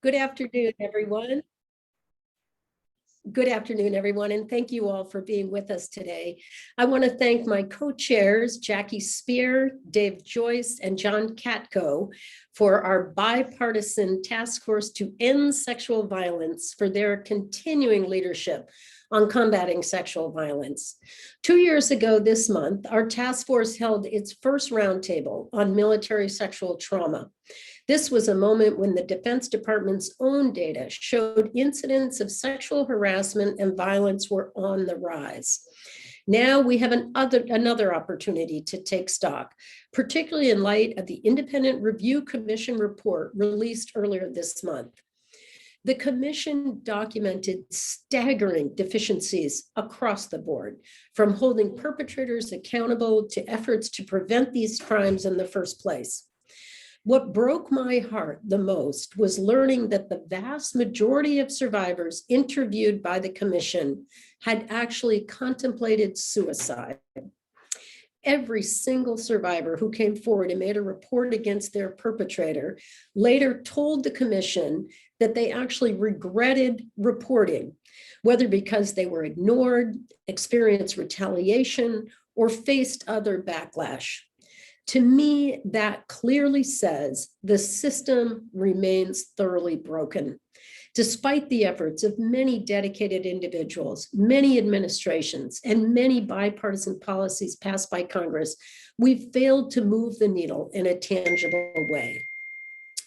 Good afternoon, everyone. Good afternoon, everyone, and thank you all for being with us today. I want to thank my co-chairs, Jackie Speier, Dave Joyce, and John Katko, for our bipartisan task force to end sexual violence for their continuing leadership on combating sexual violence. 2 years ago this month, our task force held its first roundtable on military sexual trauma. This was a moment when the Defense Department's own data showed incidents of sexual harassment and violence were on the rise. Now we have another opportunity to take stock, particularly in light of the Independent Review Commission report released earlier this month. The commission documented staggering deficiencies across the board, from holding perpetrators accountable to efforts to prevent these crimes in the first place. What broke my heart the most was learning that the vast majority of survivors interviewed by the commission had actually contemplated suicide. Every single survivor who came forward and made a report against their perpetrator later told the commission that they actually regretted reporting, whether because they were ignored, experienced retaliation, or faced other backlash. To me, that clearly says the system remains thoroughly broken. Despite the efforts of many dedicated individuals, many administrations, and many bipartisan policies passed by Congress, we've failed to move the needle in a tangible way.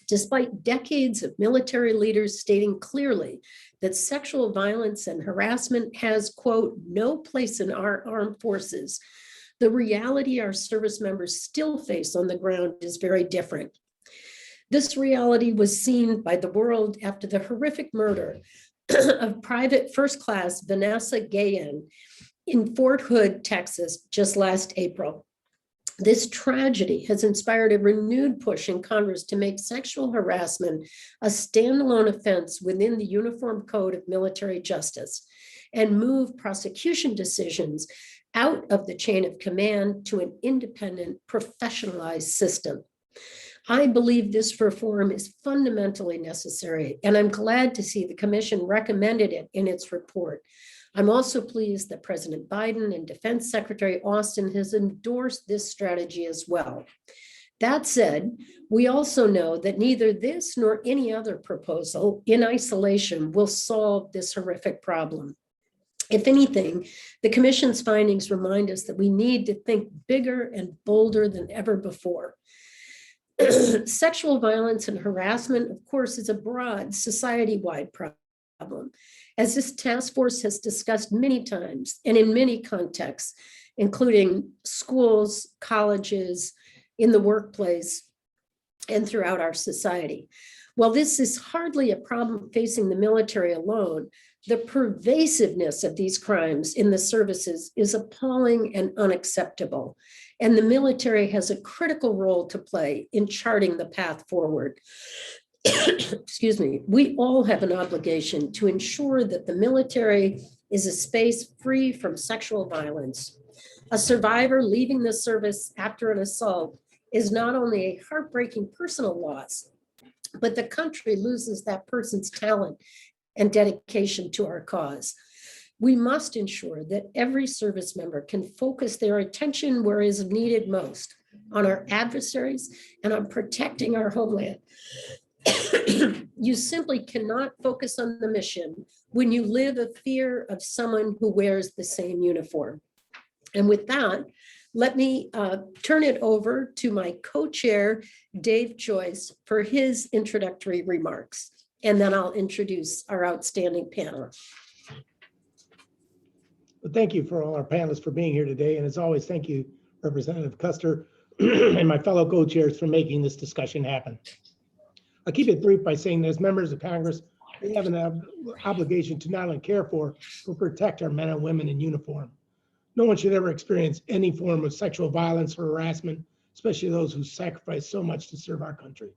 Despite decades of military leaders stating clearly that sexual violence and harassment has, quote, no place in our armed forces, the reality our service members still face on the ground is very different. This reality was seen by the world after the horrific murder of Private First Class Vanessa Guillen in Fort Hood, Texas, just last April. This tragedy has inspired a renewed push in Congress to make sexual harassment a standalone offense within the Uniform Code of Military Justice and move prosecution decisions out of the chain of command to an independent, professionalized system. I believe this reform is fundamentally necessary, and I'm glad to see the commission recommended it in its report. I'm also pleased that President Biden and Defense Secretary Austin has endorsed this strategy as well. That said, we also know that neither this nor any other proposal in isolation will solve this horrific problem. If anything, the commission's findings remind us that we need to think bigger and bolder than ever before. Sexual violence and harassment, of course, is a broad society-wide problem. As this task force has discussed many times and in many contexts, including schools, colleges, in the workplace, and throughout our society. While this is hardly a problem facing the military alone, the pervasiveness of these crimes in the services is appalling and unacceptable, and the military has a critical role to play in charting the path forward. Excuse me. We all have an obligation to ensure that the military is a space free from sexual violence. A survivor leaving the service after an assault is not only a heartbreaking personal loss, but the country loses that person's talent and dedication to our cause. We must ensure that every service member can focus their attention where it is needed most, on our adversaries and on protecting our homeland. You simply cannot focus on the mission when you live a fear of someone who wears the same uniform. And with that, let me turn it over to my co-chair, Dave Joyce, for his introductory remarks. And then I'll introduce our outstanding panel. Well, thank you for all our panelists for being here today. And as always, thank you, Representative Kuster and my fellow co-chairs for making this discussion happen. I'll keep it brief by saying that as members of Congress, we have an obligation to not only care for, but protect our men and women in uniform. No one should ever experience any form of sexual violence or harassment, especially those who sacrifice so much to serve our country.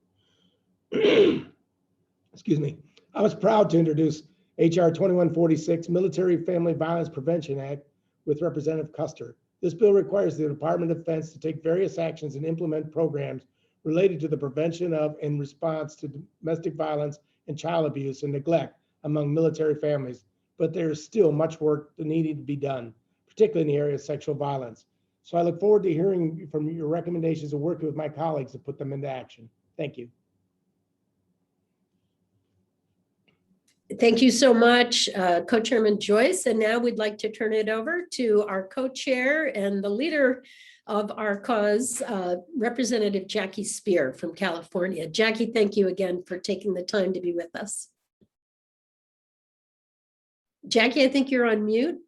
Excuse me. I was proud to introduce H.R. 2146, Military Family Violence Prevention Act, with Representative Kuster. This bill requires the Department of Defense to take various actions and implement programs related to the prevention of and response to domestic violence and child abuse and neglect among military families, but there is still much work that needed to be done, particularly in the area of sexual violence. So I look forward to hearing from your recommendations and working with my colleagues to put them into action. Thank you. Thank you so much, Co-Chairman Joyce. And now we'd like to turn it over to our co-chair and the leader of our cause, Representative Jackie Speier from California. Jackie, thank you again for taking the time to be with us. Jackie, I think you're on mute.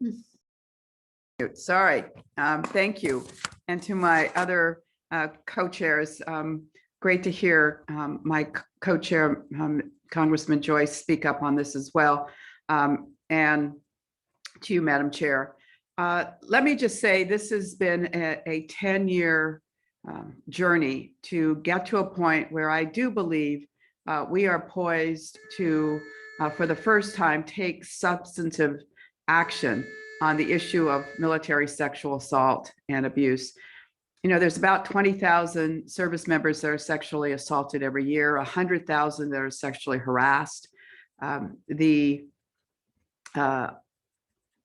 Sorry, thank you. And to my other co-chairs, great to hear my co-chair, Congressman Joyce, speak up on this as well. And to you, Madam Chair. Let me just say this has been a 10-year journey to get to a point where I do believe we are poised to, for the first time, take substantive action on the issue of military sexual assault and abuse. You know, there's about 20,000 service members that are sexually assaulted every year, 100,000 that are sexually harassed. The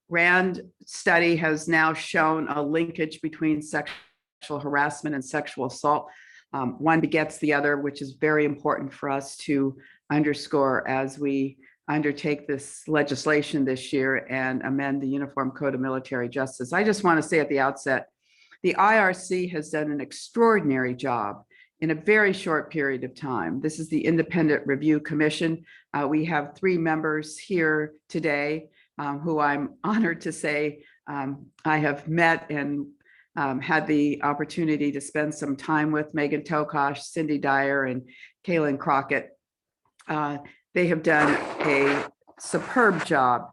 RAND study has now shown a linkage between sexual harassment and sexual assault. One begets the other, which is very important for us to underscore as we undertake this legislation this year and amend the Uniform Code of Military Justice. I just want to say at the outset, the IRC has done an extraordinary job in a very short period of time. This is the Independent Review Commission. We have 3 members here today who I'm honored to say I have met and had the opportunity to spend some time with: Megan Tokosh, Cindy Dyer, and Kaylin Crockett. They have done a superb job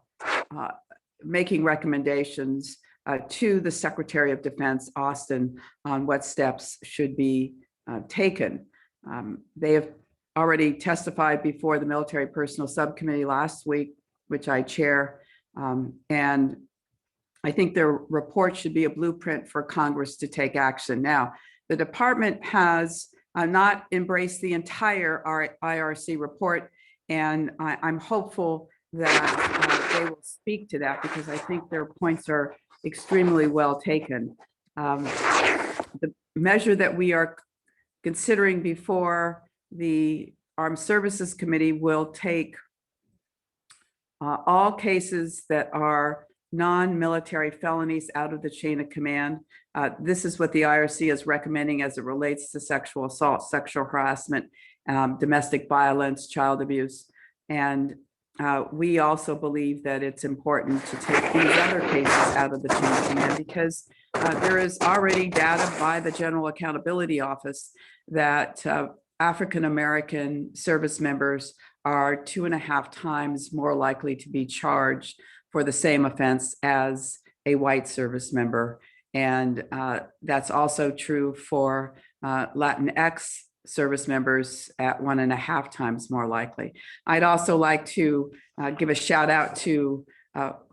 making recommendations to the Secretary of Defense, Austin, on what steps should be taken. They have already testified before the Military Personnel Subcommittee last week, which I chair, and I think their report should be a blueprint for Congress to take action. Now, the department has not embraced the entire IRC report, and I'm hopeful that they will speak to that, because I think their points are extremely well taken. The measure that we are considering before the Armed Services Committee will take all cases that are non-military felonies out of the chain of command. This is what the IRC is recommending as it relates to sexual assault, sexual harassment, domestic violence, child abuse. And we also believe that it's important to take these other cases out of the chain of command, because there is already data by the General Accountability Office that African-American service members are 2.5 times more likely to be charged for the same offense as a white service member. And that's also true for Latinx service members at 1.5 times more likely. I'd also like to give a shout out to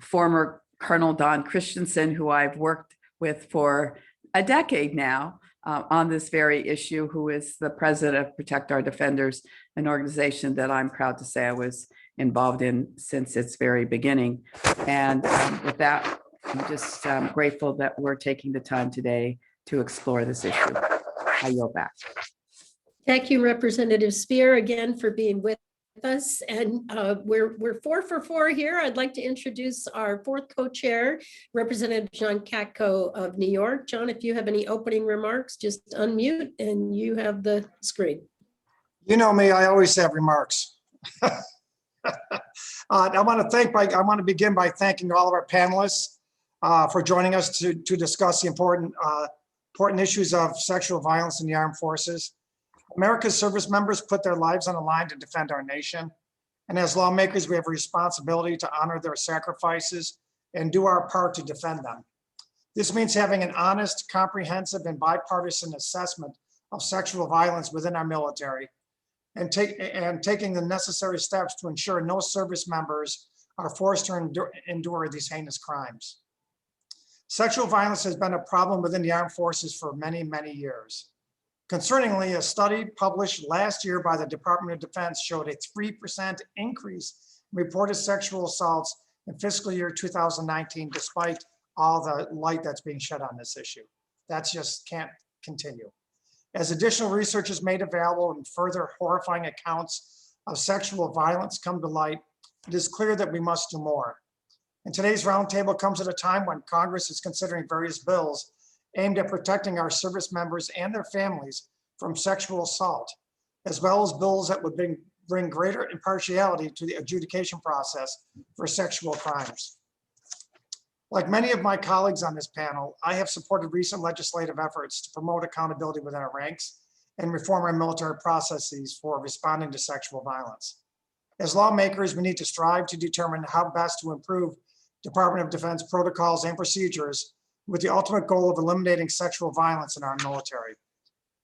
former Colonel Don Christensen, who I've worked with for a decade now on this very issue, who is the president of Protect Our Defenders, an organization that I'm proud to say I was involved in since its very beginning. And with that, I'm just grateful that we're taking the time today to explore this issue. I yield back. Thank you, Representative Speier, again for being with us. And we're 4 for 4 here. I'd like to introduce our 4th co-chair, Representative John Cacco of New York. John, if you have any opening remarks, just unmute and you have the screen. You know me, I always have remarks. I want to begin by thanking all of our panelists for joining us to discuss the important issues of sexual violence in the armed forces. America's service members put their lives on the line to defend our nation. And as lawmakers, we have a responsibility to honor their sacrifices and do our part to defend them. This means having an honest, comprehensive, and bipartisan assessment of sexual violence within our military, and taking the necessary steps to ensure no service members are forced to endure these heinous crimes. Sexual violence has been a problem within the armed forces for many, many years. Concerningly, a study published last year by the Department of Defense showed a 3% increase in reported sexual assaults in fiscal year 2019, despite all the light that's being shed on this issue. That just can't continue. As additional research is made available and further horrifying accounts of sexual violence come to light, it is clear that we must do more. And today's roundtable comes at a time when Congress is considering various bills aimed at protecting our service members and their families from sexual assault, as well as bills that would bring greater impartiality to the adjudication process for sexual crimes. Like many of my colleagues on this panel, I have supported recent legislative efforts to promote accountability within our ranks and reform our military processes for responding to sexual violence. As lawmakers, we need to strive to determine how best to improve Department of Defense protocols and procedures with the ultimate goal of eliminating sexual violence in our military.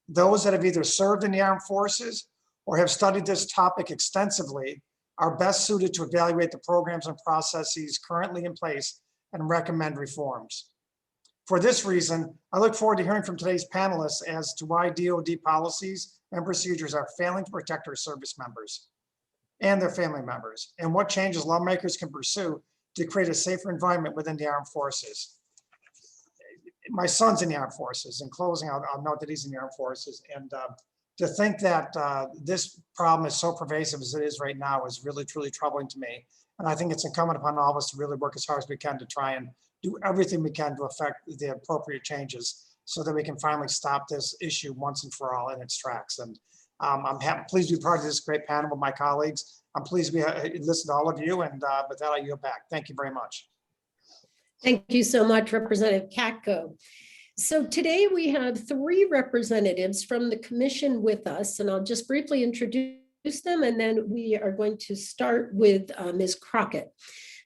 Those that have either served in the armed forces or have studied this topic extensively are best suited to evaluate the programs and processes currently in place and recommend reforms. For this reason, I look forward to hearing from today's panelists as to why DoD policies and procedures are failing to protect our service members and their family members, and what changes lawmakers can pursue to create a safer environment within the armed forces. My son's in the armed forces. In closing, I'll note that he's in the armed forces. And to think that this problem is so pervasive as it is right now is really, truly troubling to me. And I think it's incumbent upon all of us to really work as hard as we can to try and do everything we can to affect the appropriate changes so that we can finally stop this issue once and for all in its tracks. And I'm pleased to be part of this great panel with my colleagues. I'm pleased to listen to all of you. And with that, I yield back. Thank you very much. Thank you so much, Representative Katko. So today we have three representatives from the commission with us, and I'll just briefly introduce them, and then we are going to start with Ms. Crockett.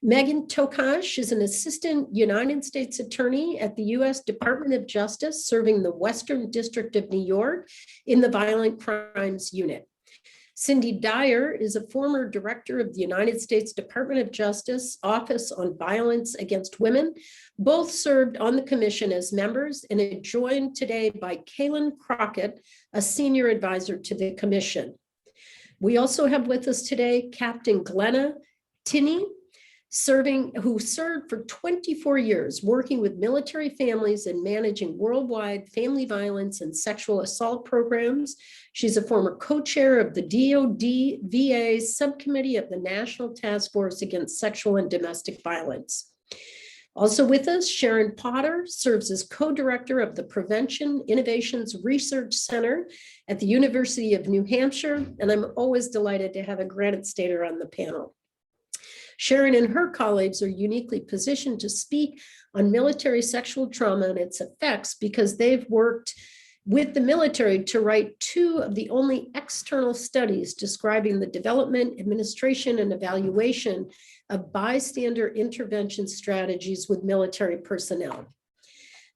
Megan Tokash is an assistant United States attorney at the U.S. Department of Justice, serving the Western District of New York in the Violent Crimes Unit. Cindy Dyer is a former director of the United States Department of Justice Office on Violence Against Women. Both served on the commission as members and are joined today by Kaylin Crockett, a senior advisor to the commission. We also have with us today Captain Glenna Tinney, who served for 24 years working with military families and managing worldwide family violence and sexual assault programs. She's a former co-chair of the DoD VA Subcommittee of the National Task Force Against Sexual and Domestic Violence. Also with us, Sharon Potter serves as co-director of the Prevention Innovations Research Center at the University of New Hampshire, and I'm always delighted to have a Granite Stater on the panel. Sharon and her colleagues are uniquely positioned to speak on military sexual trauma and its effects because they've worked with the military to write two of the only external studies describing the development, administration, and evaluation of bystander intervention strategies with military personnel.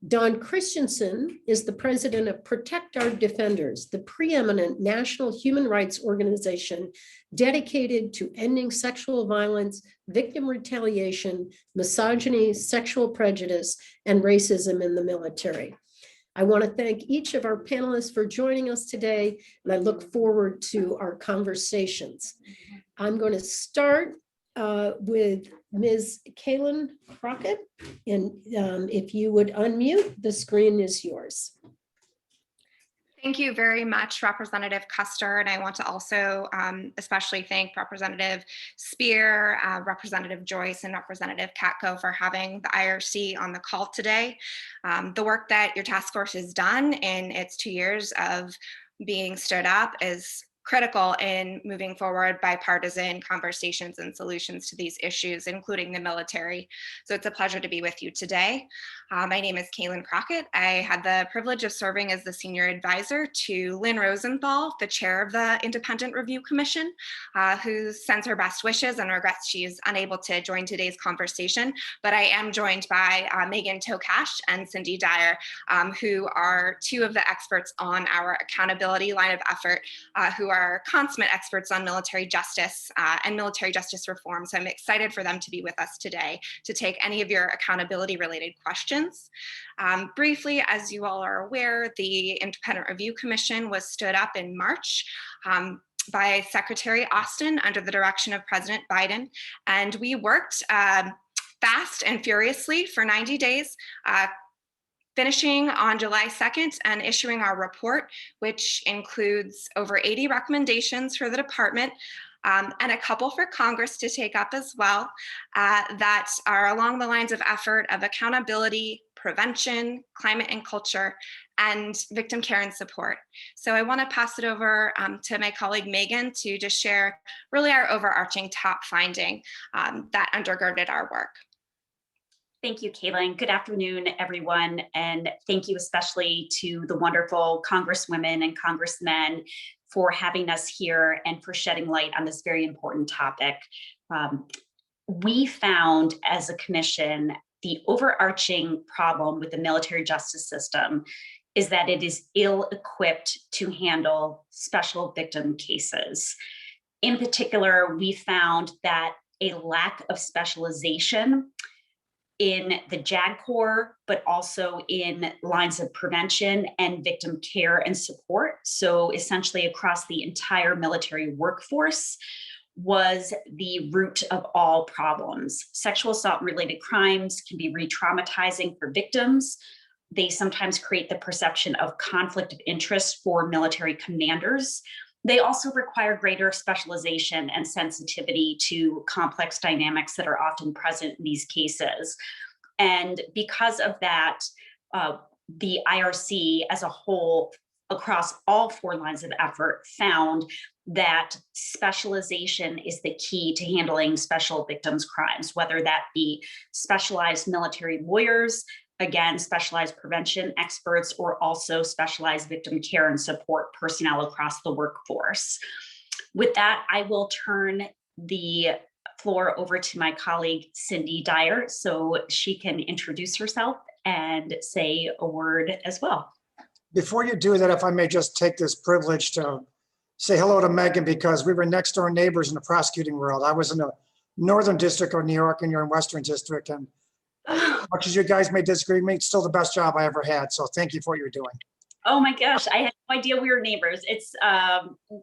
Don Christensen is the president of Protect Our Defenders, the preeminent national human rights organization dedicated to ending sexual violence, victim retaliation, misogyny, sexual prejudice, and racism in the military. I want to thank each of our panelists for joining us today, and I look forward to our conversations. I'm going to start with Ms. Kaylin Crockett, and if you would unmute, the screen is yours. Thank you very much, Representative Kuster, and I want to also especially thank Representative Speier, Representative Joyce, and Representative Katko for having the IRC on the call today. The work that your task force has done in its 2 years of being stood up is critical in moving forward bipartisan conversations and solutions to these issues, including the military. So it's a pleasure to be with you today. My name is Kaylin Crockett. I had the privilege of serving as the senior advisor to Lynn Rosenthal, the chair of the Independent Review Commission, who sends her best wishes and regrets she's unable to join today's conversation. But I am joined by Megan Tokash and Cindy Dyer, who are two of the experts on our accountability line of effort, who are consummate experts on military justice and military justice reform. So I'm excited for them to be with us today to take any of your accountability related questions. Briefly, as you all are aware, the Independent Review Commission was stood up in March by Secretary Austin under the direction of President Biden. And we worked fast and furiously for 90 days, finishing on July 2nd and issuing our report, which includes over 80 recommendations for the department and a couple for Congress to take up as well, that are along the lines of effort of accountability, prevention, climate and culture, and victim care and support. So I want to pass it over to my colleague Megan to just share really our overarching top finding that undergirded our work. Thank you, Caitlin. Good afternoon, everyone. And thank you especially to the wonderful Congresswomen and Congressmen for having us here and for shedding light on this very important topic. We found as a commission, the overarching problem with the military justice system is that it is ill-equipped to handle special victim cases. In particular, we found that a lack of specialization in the JAG Corps, but also in lines of prevention and victim care and support. So essentially across the entire military workforce was the root of all problems. Sexual assault related crimes can be re-traumatizing for victims. They sometimes create the perception of conflict of interest for military commanders. They also require greater specialization and sensitivity to complex dynamics that are often present in these cases. And because of that, the IRC as a whole, across all 4 lines of effort, found that specialization is the key to handling special victims crimes, whether that be specialized military lawyers, again, specialized prevention experts, or also specialized victim care and support personnel across the workforce. With that, I will turn the floor over to my colleague, Cindy Dyer, so she can introduce herself and say a word as well. Before you do that, if I may just take this privilege to say hello to Megan, because we were next door neighbors in the prosecuting world. I was in the Northern District of New York and you're in Western District. And as much as you guys may disagree with me, it's still the best job I ever had. So thank you for what you're doing. Oh my gosh, I had no idea we were neighbors. It's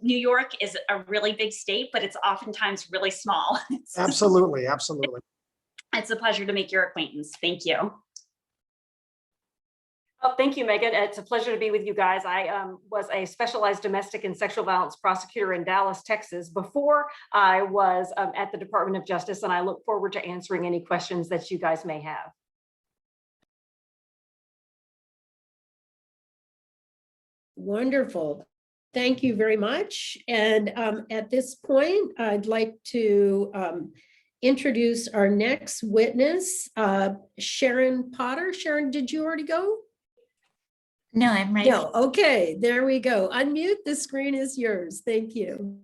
New York is a really big state, but it's oftentimes really small. Absolutely, absolutely. It's a pleasure to make your acquaintance. Thank you. Oh, thank you, Megan. It's a pleasure to be with you guys. I was a specialized domestic and sexual violence prosecutor in Dallas, Texas, before I was at the Department of Justice, and I look forward to answering any questions that you guys may have. Wonderful. Thank you very much. And at this point, I'd like to introduce our next witness, Sharon Potter. Sharon, did you already go? No, I'm ready. No, okay, there we go. Unmute, the screen is yours. Thank you.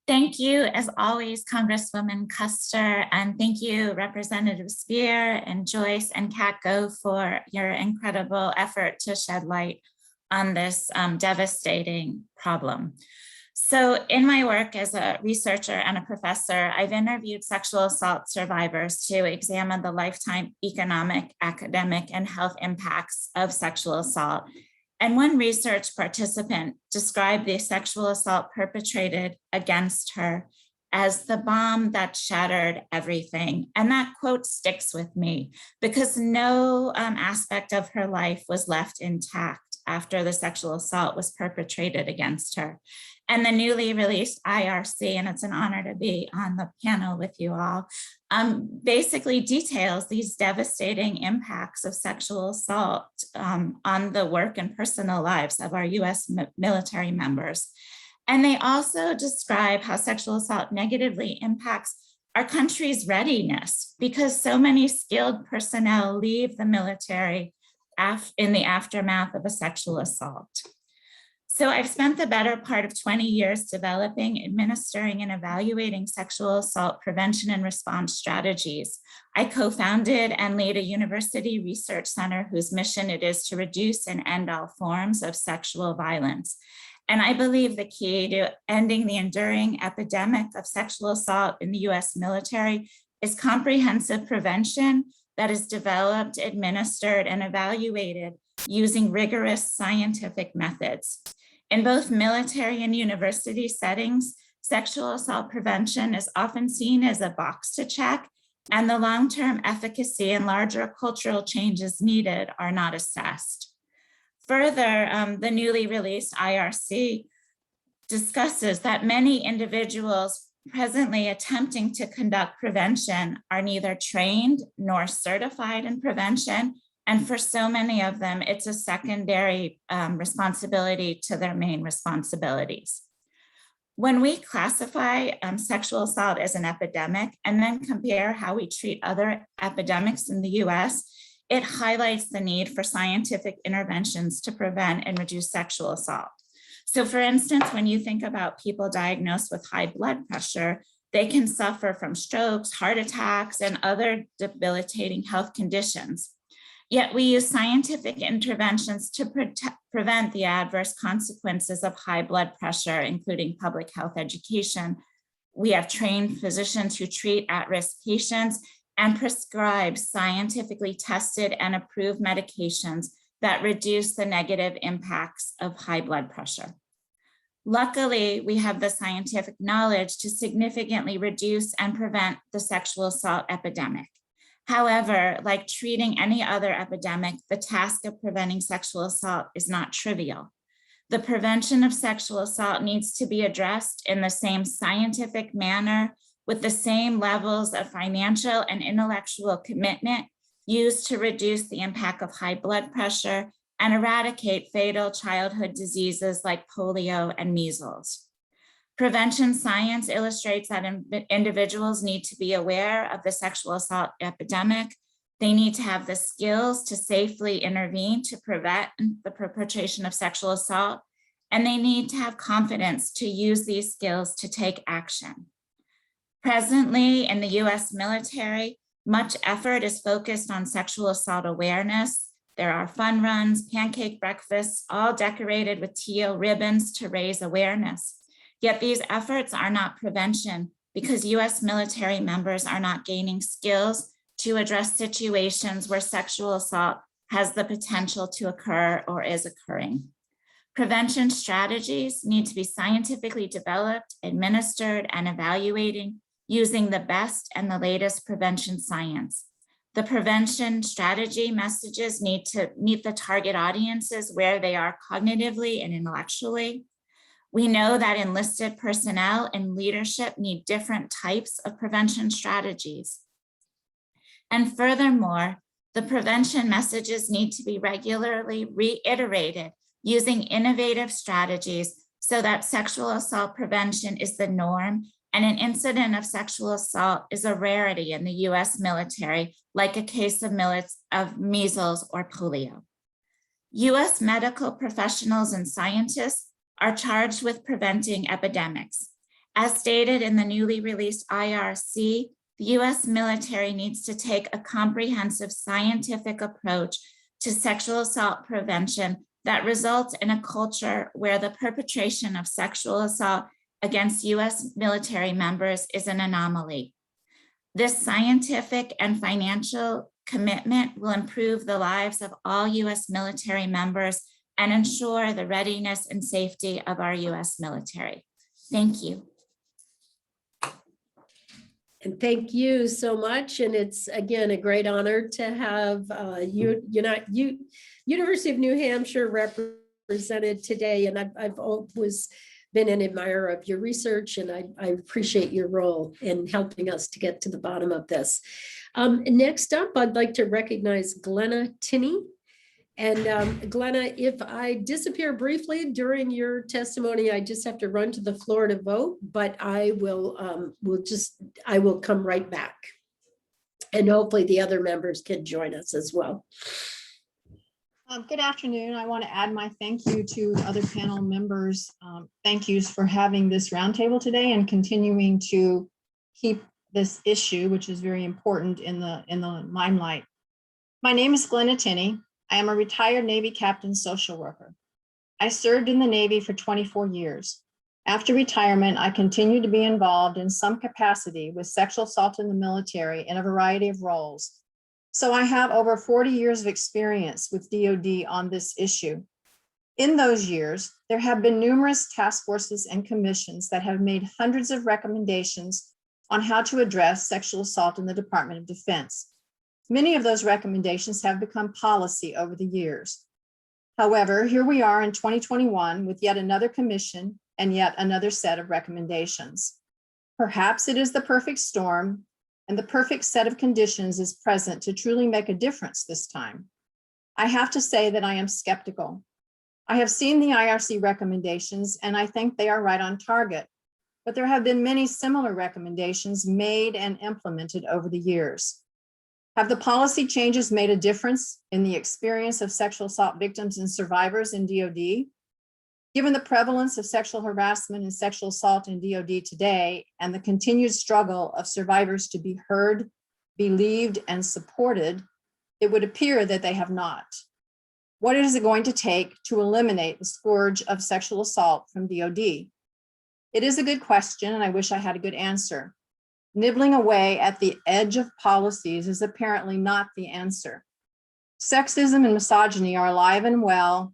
Thank you, as always, Congresswoman Kuster, and thank you, Representative Speier and Joyce and Cacco for your incredible effort to shed light on this devastating problem. So in my work as a researcher and a professor, I've interviewed sexual assault survivors to examine the lifetime economic, academic, and health impacts of sexual assault. And one research participant described the sexual assault perpetrated against her as the bomb that shattered everything. And that quote sticks with me because no aspect of her life was left intact after the sexual assault was perpetrated against her. And the newly released IRC, and it's an honor to be on the panel with you all, basically details these devastating impacts of sexual assault on the work and personal lives of our US military members. And they also describe how sexual assault negatively impacts our country's readiness because so many skilled personnel leave the military in the aftermath of a sexual assault. So I've spent the better part of 20 years developing, administering, and evaluating sexual assault prevention and response strategies. I co-founded and lead a university research center whose mission it is to reduce and end all forms of sexual violence. And I believe the key to ending the enduring epidemic of sexual assault in the US military is comprehensive prevention that is developed, administered, and evaluated using rigorous scientific methods. In both military and university settings, sexual assault prevention is often seen as a box to check, and the long-term efficacy and larger cultural changes needed are not assessed. Further, the newly released IRC discusses that many individuals presently attempting to conduct prevention are neither trained nor certified in prevention. And for so many of them, it's a secondary responsibility to their main responsibilities. When we classify sexual assault as an epidemic and then compare how we treat other epidemics in the US, it highlights the need for scientific interventions to prevent and reduce sexual assault. So for instance, when you think about people diagnosed with high blood pressure, they can suffer from strokes, heart attacks, and other debilitating health conditions. Yet we use scientific interventions to prevent the adverse consequences of high blood pressure, including public health education. We have trained physicians who treat at-risk patients and prescribe scientifically tested and approved medications that reduce the negative impacts of high blood pressure. Luckily, we have the scientific knowledge to significantly reduce and prevent the sexual assault epidemic. However, like treating any other epidemic, the task of preventing sexual assault is not trivial. The prevention of sexual assault needs to be addressed in the same scientific manner with the same levels of financial and intellectual commitment used to reduce the impact of high blood pressure and eradicate fatal childhood diseases like polio and measles. Prevention science illustrates that individuals need to be aware of the sexual assault epidemic. They need to have the skills to safely intervene to prevent the perpetration of sexual assault, and they need to have confidence to use these skills to take action. Presently, in the US military, much effort is focused on sexual assault awareness. There are fun runs, pancake breakfasts, all decorated with teal ribbons to raise awareness. Yet these efforts are not prevention because US military members are not gaining skills to address situations where sexual assault has the potential to occur or is occurring. Prevention strategies need to be scientifically developed, administered, and evaluating using the best and the latest prevention science. The prevention strategy messages need to meet the target audiences where they are cognitively and intellectually. We know that enlisted personnel and leadership need different types of prevention strategies. And furthermore, the prevention messages need to be regularly reiterated using innovative strategies so that sexual assault prevention is the norm and an incident of sexual assault is a rarity in the US military, like a case of measles or polio. US medical professionals and scientists are charged with preventing epidemics. As stated in the newly released IRC, the US military needs to take a comprehensive scientific approach to sexual assault prevention that results in a culture where the perpetration of sexual assault against US military members is an anomaly. This scientific and financial commitment will improve the lives of all US military members and ensure the readiness and safety of our US military. Thank you. And thank you so much. And it's, again, a great honor to have University of New Hampshire represented today. And I've always been an admirer of your research, and I appreciate your role in helping us to get to the bottom of this. Next up, I'd like to recognize Glenna Tinney. And Glenna, if I disappear briefly during your testimony, I just have to run to the floor to vote, but I will come right back. And hopefully the other members can join us as well. Good afternoon. I want to add my thank you to other panel members. Thank yous for having this roundtable today and continuing to keep this issue, which is very important, in the limelight. My name is Glenna Tinney. I am a retired Navy captain social worker. I served in the Navy for 24 years. After retirement, I continued to be involved in some capacity with sexual assault in the military in a variety of roles. So I have over 40 years of experience with DoD on this issue. In those years, there have been numerous task forces and commissions that have made hundreds of recommendations on how to address sexual assault in the Department of Defense. Many of those recommendations have become policy over the years. However, here we are in 2021 with yet another commission and yet another set of recommendations. Perhaps it is the perfect storm and the perfect set of conditions is present to truly make a difference this time. I have to say that I am skeptical. I have seen the IRC recommendations and I think they are right on target, but there have been many similar recommendations made and implemented over the years. Have the policy changes made a difference in the experience of sexual assault victims and survivors in DoD? Given the prevalence of sexual harassment and sexual assault in DoD today and the continued struggle of survivors to be heard, believed, and supported, it would appear that they have not. What is it going to take to eliminate the scourge of sexual assault from DoD? It is a good question, and I wish I had a good answer. Nibbling away at the edge of policies is apparently not the answer. Sexism and misogyny are alive and well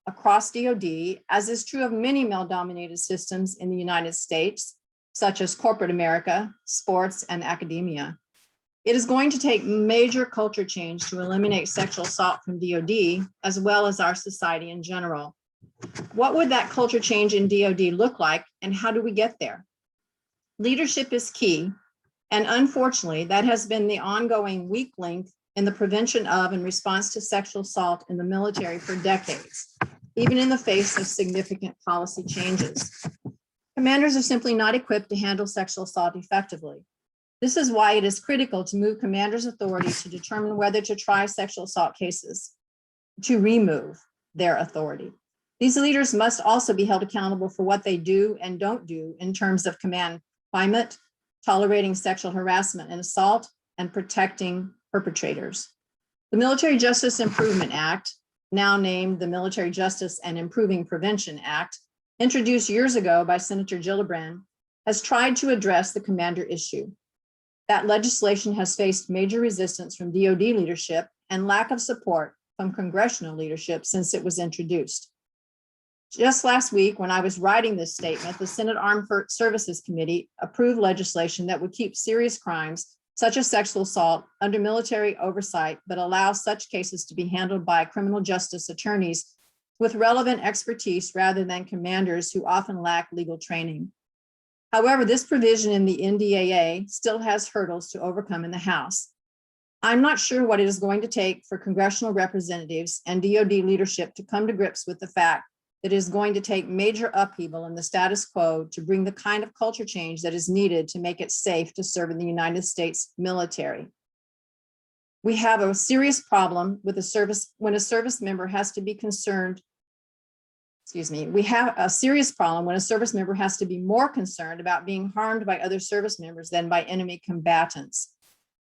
across DoD, as is true of many male-dominated systems in the United States, such as corporate America, sports, and academia. It is going to take major culture change to eliminate sexual assault from DoD, as well as our society in general. What would that culture change in DoD look like, and how do we get there? Leadership is key, and unfortunately, that has been the ongoing weak link in the prevention of and response to sexual assault in the military for decades, even in the face of significant policy changes. Commanders are simply not equipped to handle sexual assault effectively. This is why it is critical to move commanders' authority to determine whether to try sexual assault cases, to remove their authority. These leaders must also be held accountable for what they do and don't do in terms of command climate, tolerating sexual harassment and assault, and protecting perpetrators. The Military Justice Improvement Act, now named the Military Justice and Improving Prevention Act, introduced years ago by Senator Gillibrand, has tried to address the commander issue. That legislation has faced major resistance from DoD leadership and lack of support from congressional leadership since it was introduced. Just last week, when I was writing this statement, the Senate Armed Services Committee approved legislation that would keep serious crimes, such as sexual assault, under military oversight, but allow such cases to be handled by criminal justice attorneys with relevant expertise rather than commanders who often lack legal training. However, this provision in the NDAA still has hurdles to overcome in the House. I'm not sure what it is going to take for congressional representatives and DoD leadership to come to grips with the fact that it is going to take major upheaval in the status quo to bring the kind of culture change that is needed to make it safe to serve in the United States military. We have a serious problem with when a service member has to be concerned. We have a serious problem when a service member has to be more concerned about being harmed by other service members than by enemy combatants.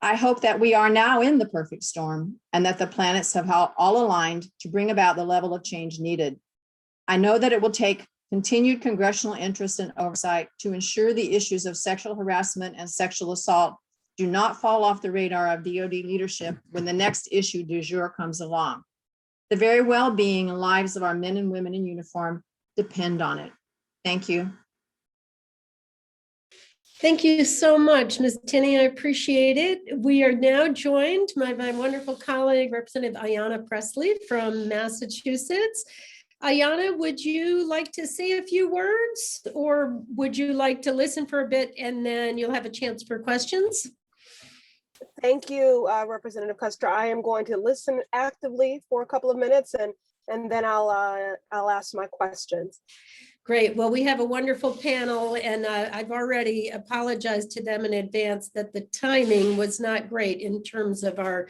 I hope that we are now in the perfect storm and that the planets have all aligned to bring about the level of change needed. I know that it will take continued congressional interest and oversight to ensure the issues of sexual harassment and sexual assault do not fall off the radar of DoD leadership when the next issue du jour comes along. The very well-being and lives of our men and women in uniform depend on it. Thank you. Thank you so much, Ms. Tinney. I appreciate it. We are now joined by my wonderful colleague, Representative Ayanna Pressley from Massachusetts. Ayanna, would you like to say a few words, or would you like to listen for a bit and then you'll have a chance for questions? Thank you, Representative Kuster. I am going to listen actively for a couple of minutes and then I'll ask my questions. Great. Well, we have a wonderful panel, and I've already apologized to them in advance that the timing was not great in terms of our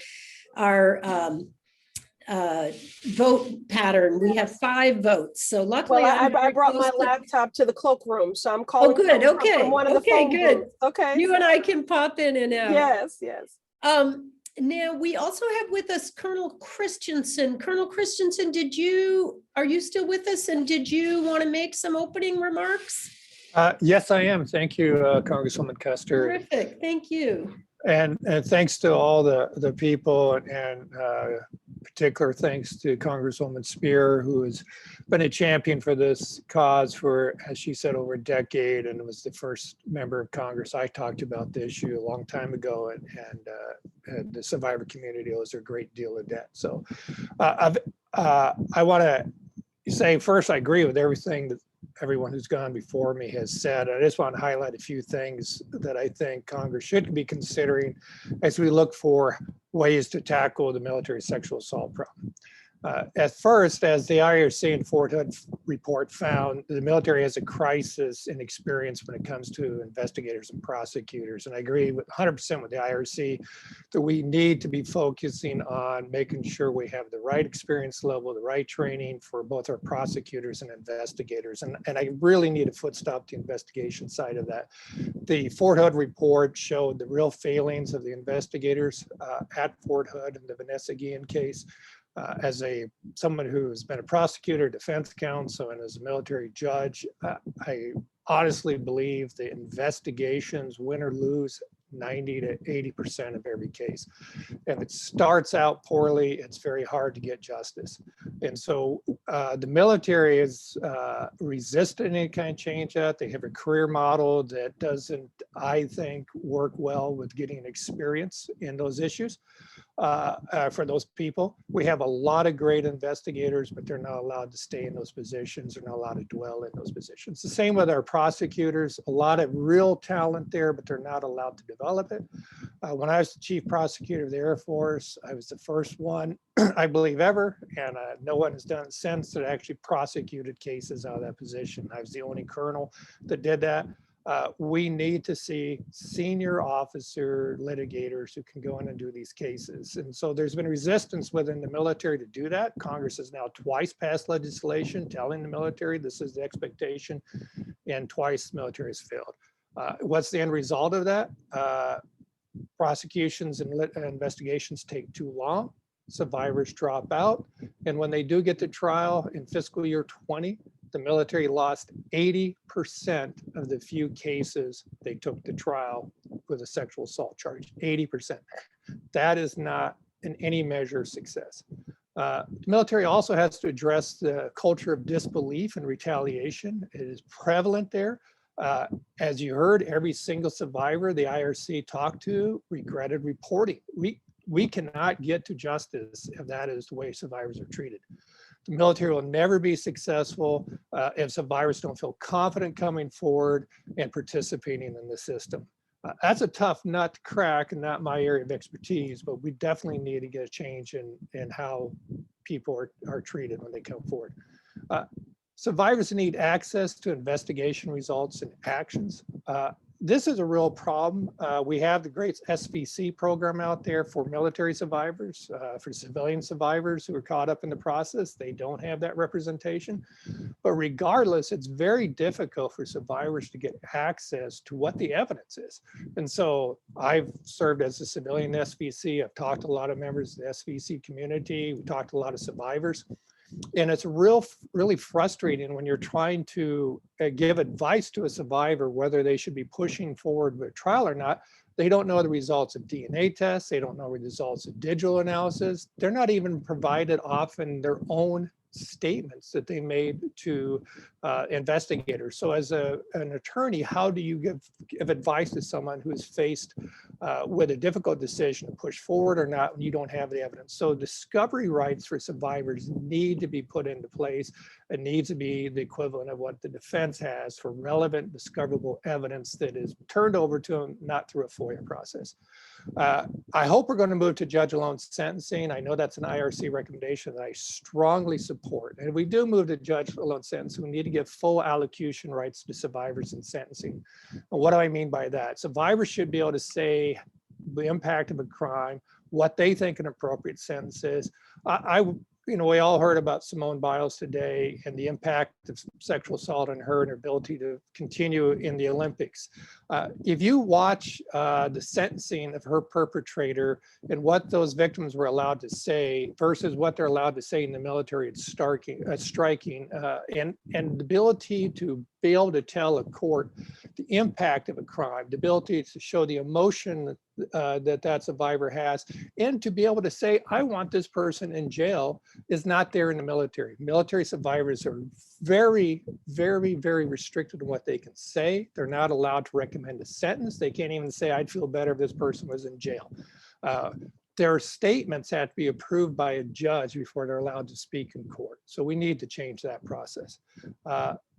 vote pattern. We have 5 votes. So luckily, well, I brought my laptop to the cloakroom, so I'm calling. Oh, good. Okay. From one of the phone good. booths. Okay. You and I can pop in and out. Yes, yes. Now, we also have with us Colonel Christensen. Colonel Christensen, are you still with us? And did you want to make some opening remarks? Yes, I am. Thank you, Congresswoman Kuster. Terrific, thank you. And thanks to all the people, and particular thanks to Congresswoman Speier, who has been a champion for this cause for, as she said, over a decade, and was the first member of Congress I talked about the issue a long time ago, and the survivor community owes her a great deal of debt. So I want to say first, I agree with everything that everyone who's gone before me has said. I just want to highlight a few things that I think Congress should be considering as we look for ways to tackle the military sexual assault problem. At first, as the IRC and Fort Hood report found, the military has a crisis in experience when it comes to investigators and prosecutors. And I agree with 100% with the IRC that we need to be focusing on making sure we have the right experience level, the right training for both our prosecutors and investigators. And I really need a foot stop to the investigation side of that. The Fort Hood report showed the real failings of the investigators at Fort Hood in the Vanessa Guillen case. As someone who has been a prosecutor, defense counsel, and as a military judge, I honestly believe the investigations, win or lose, 90 to 80% of every case. If it starts out poorly, it's very hard to get justice. And so the military is resistant any kind of change that. They have a career model that doesn't, I think, work well with getting experience in those issues. For those people. We have a lot of great investigators, but they're not allowed to stay in those positions. They're not allowed to dwell in those positions. The same with our prosecutors, a lot of real talent there, but they're not allowed to develop it. When I was the chief prosecutor of the Air Force, I was the first one, I believe, ever, and no one has done it since, that actually prosecuted cases out of that position. I was the only colonel that did that. We need to see senior officer litigators who can go in and do these cases. And so there's been resistance within the military to do that. Congress has now twice passed legislation telling the military this is the expectation, and twice the military has failed. What's the end result of that? Prosecutions and investigations take too long. Survivors drop out. And when they do get to trial in fiscal year 20, the military lost 80% of the few cases they took to trial with a sexual assault charge, 80%. That is not in any measure success. The military also has to address the culture of disbelief and retaliation. It is prevalent there. As you heard, every single survivor the IRC talked to regretted reporting. We cannot get to justice if that is the way survivors are treated. The military will never be successful if survivors don't feel confident coming forward and participating in the system. That's a tough nut to crack and not my area of expertise, but we definitely need to get a change in how people are treated when they come forward. Survivors need access to investigation results and actions. This is a real problem. We have the great SVC program out there for military survivors, for civilian survivors who are caught up in the process. They don't have that representation. But regardless, it's very difficult for survivors to get access to what the evidence is. And so I've served as a civilian SVC. I've talked to a lot of members of the SVC community. We talked to a lot of survivors. And it's really frustrating when you're trying to give advice to a survivor whether they should be pushing forward with trial or not. They don't know the results of DNA tests. They don't know the results of digital analysis. They're not even provided often their own statements that they made to investigators. So as an attorney, how do you give advice to someone who is faced with a difficult decision to push forward or not when you don't have the evidence? So discovery rights for survivors need to be put into place. It needs to be the equivalent of what the defense has for relevant discoverable evidence that is turned over to them, not through a FOIA process. I hope we're going to move to judge-alone sentencing. I know that's an IRC recommendation that I strongly support. And if we do move to judge-alone sentencing, we need to give full allocution rights to survivors in sentencing. And what do I mean by that? Survivors should be able to say the impact of a crime, what they think an appropriate sentence is. we all heard about Simone Biles today and the impact of sexual assault on her and her ability to continue in the Olympics. If you watch the sentencing of her perpetrator and what those victims were allowed to say versus what they're allowed to say in the military, it's striking, and the ability to be able to tell a court the impact of a crime, the ability to show the emotion that survivor has, and to be able to say, I want this person in jail, is not there in the military. Military survivors are very, very, very restricted in what they can say. They're not allowed to recommend a sentence. They can't even say, I'd feel better if this person was in jail. Their statements have to be approved by a judge before they're allowed to speak in court. So we need to change that process.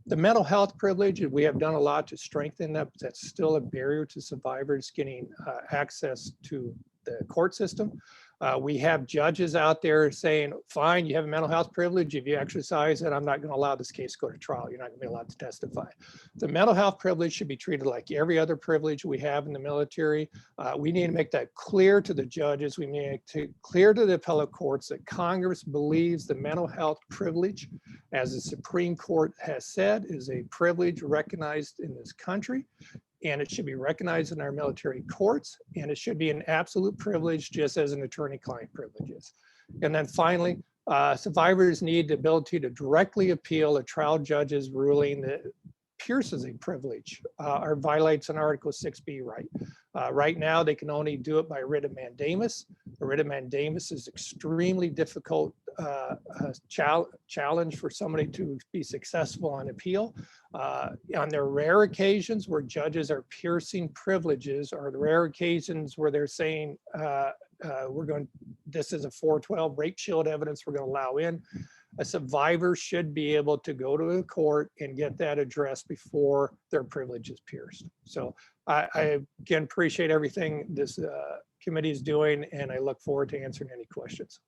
The mental health privilege, we have done a lot to strengthen that, but that's still a barrier to survivors getting access to the court system. We have judges out there saying, fine, you have a mental health privilege. If you exercise it, I'm not going to allow this case to go to trial. You're not going to be allowed to testify. The mental health privilege should be treated like every other privilege we have in the military. We need to make that clear to the judges. We need to clear to the appellate courts that Congress believes the mental health privilege, as the Supreme Court has said, is a privilege recognized in this country. And it should be recognized in our military courts, and it should be an absolute privilege, just as an attorney-client privilege is. And then finally, survivors need the ability to directly appeal a trial judge's ruling that pierces a privilege or violates an Article 6B right. Right now, they can only do it by writ of mandamus. A writ of mandamus is extremely difficult challenge for somebody to be successful on appeal. On the rare occasions where judges are piercing privileges, or the rare occasions where they're saying, this is a 412 rape shield evidence we're going to allow in, a survivor should be able to go to a court and get that addressed before their privilege is pierced. So I again appreciate everything this committee is doing, and I look forward to answering any questions.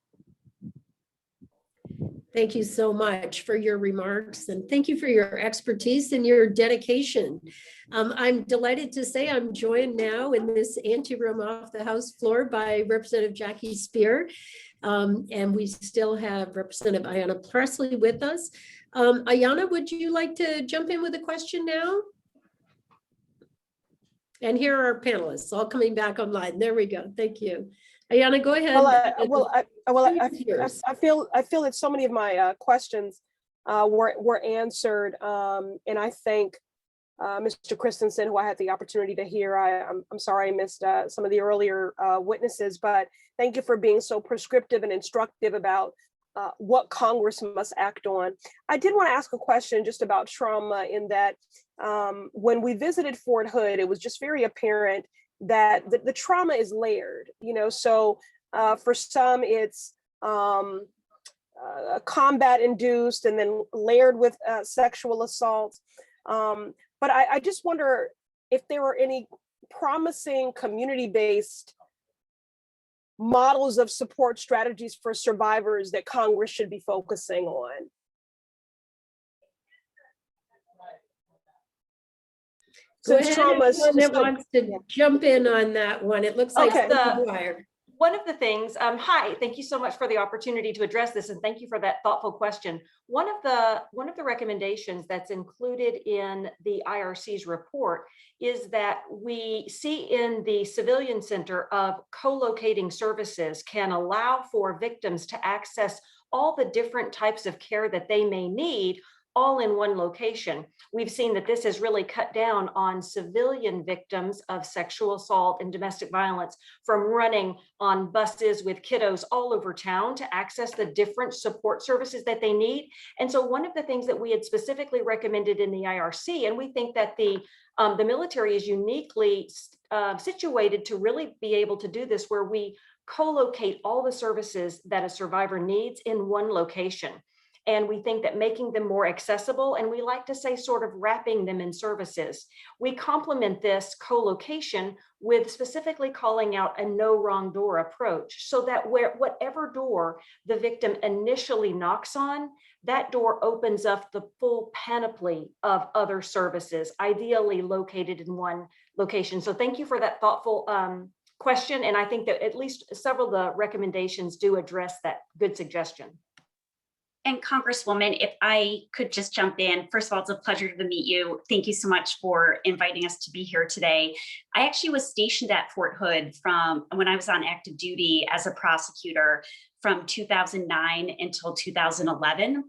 Thank you so much for your remarks, and thank you for your expertise and your dedication. I'm delighted to say I'm joined now in this anteroom off the House floor by Representative Jackie Speier, and we still have Representative Ayanna Presley with us. Ayanna, would you like to jump in with a question now? And here are our panelists all coming back online. There we go. Thank you. Ayanna, go ahead. I feel that so many of my questions were answered, and I thank Mr. Christensen, who I had the opportunity to hear. I'm sorry I missed some of the earlier witnesses, but thank you for being so prescriptive and instructive about what Congress must act on. I did want to ask a question just about trauma, in that when we visited Fort Hood, it was just very apparent that the trauma is layered, so for some it's combat induced and then layered with sexual assault. But I just wonder if there were any promising community-based models of support strategies for survivors that Congress should be focusing on. Since trauma wants to jump in on that one. It looks like one of the things, hi, thank you so much for the opportunity to address this, and thank you for that thoughtful question. One of the recommendations that's included in the IRC's report is that we see in the civilian center of co-locating services can allow for victims to access all the different types of care that they may need, all in one location. We've seen that this has really cut down on civilian victims of sexual assault and domestic violence from running on buses with kiddos all over town to access the different support services that they need. And so one of the things that we had specifically recommended in the IRC, and we think that the military is uniquely situated to really be able to do this, where we co-locate all the services that a survivor needs in one location. And we think that making them more accessible, and we like to say sort of wrapping them in services. We complement this co-location with specifically calling out a no wrong door approach, so that whatever door the victim initially knocks on, that door opens up the full panoply of other services, ideally located in one location. So thank you for that thoughtful question. And I think that at least several of the recommendations do address that good suggestion. And Congresswoman, if I could just jump in, first of all, it's a pleasure to meet you. Thank you so much for inviting us to be here today. I actually was stationed at Fort Hood from when I was on active duty as a prosecutor from 2009 until 2011.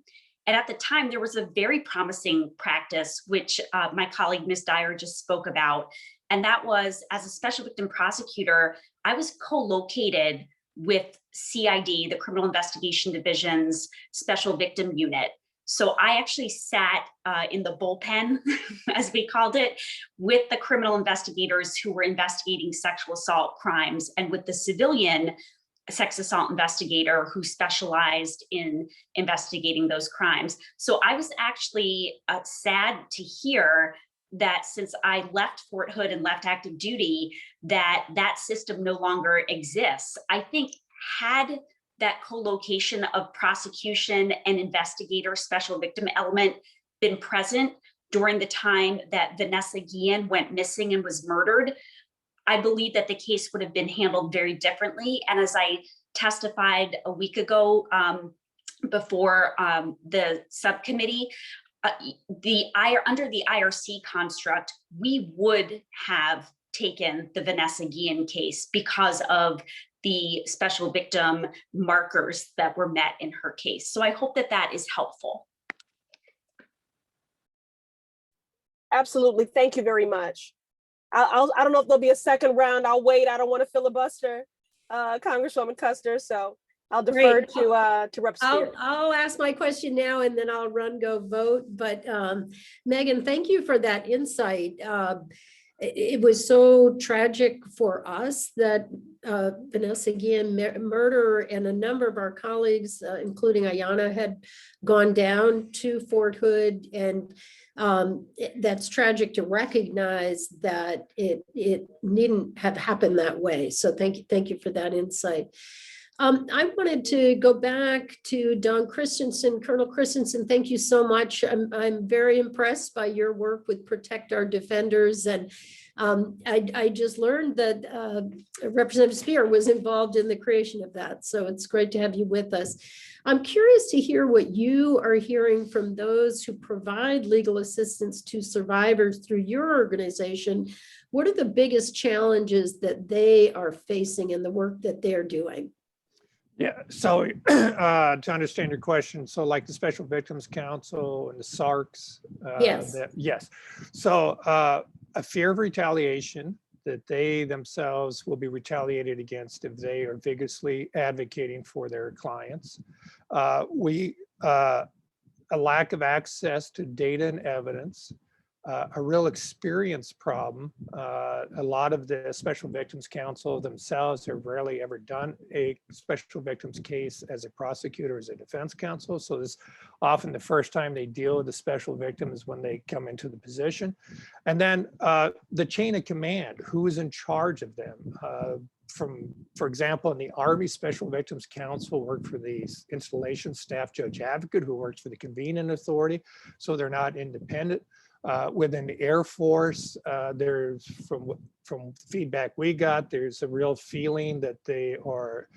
And at the time, there was a very promising practice, which my colleague, Ms. Dyer, just spoke about. And that was, as a special victim prosecutor, I was co-located with CID, the Criminal Investigation Division's Special Victim Unit. So I actually sat in the bullpen, as we called it, with the criminal investigators who were investigating sexual assault crimes and with the civilian sex assault investigator who specialized in investigating those crimes. So I was actually sad to hear that since I left Fort Hood and left active duty, that system no longer exists. I think had that co-location of prosecution and investigator special victim element been present during the time that Vanessa Guillen went missing and was murdered, I believe that the case would have been handled very differently. And as I testified a week ago before the subcommittee, under the IRC construct, we would have taken the Vanessa Guillen case because of the special victim markers that were met in her case. So I hope that that is helpful. Absolutely. Thank you very much. I don't know if there'll be a second round. I'll wait. I don't want to filibuster Congresswoman Kuster, so I'll defer to Rep. Speier. I'll ask my question now and then I'll go vote. But Megan, thank you for that insight. It was so tragic for us that Vanessa Guillen murder and a number of our colleagues, including Ayana, had gone down to Fort Hood, and that's tragic to recognize that it needn't have happened that way. So thank you for that insight. I wanted to go back to Don Christensen. Colonel Christensen, thank you so much. I'm very impressed by your work with Protect Our Defenders. And I just learned that Representative Speier was involved in the creation of that. So it's great to have you with us. I'm curious to hear what you are hearing from those who provide legal assistance to survivors through your organization. What are the biggest challenges that they are facing in the work that they're doing? Yeah, so to understand your question, so like the Special Victims Council and the SARCs. Yes. Yes. So a fear of retaliation, that they themselves will be retaliated against if they are vigorously advocating for their clients. A lack of access to data and evidence. A real experience problem. A lot of the Special Victims Council themselves have rarely ever done a special victims case as a prosecutor, as a defense counsel. So this often the first time they deal with the special victim is when they come into the position. And then the chain of command, who is in charge of them? For example, in the Army Special Victims Council worked for the installation staff judge advocate who works for the convening authority. So they're not independent. Within the Air Force, there's from feedback we got, there's a real feeling that they are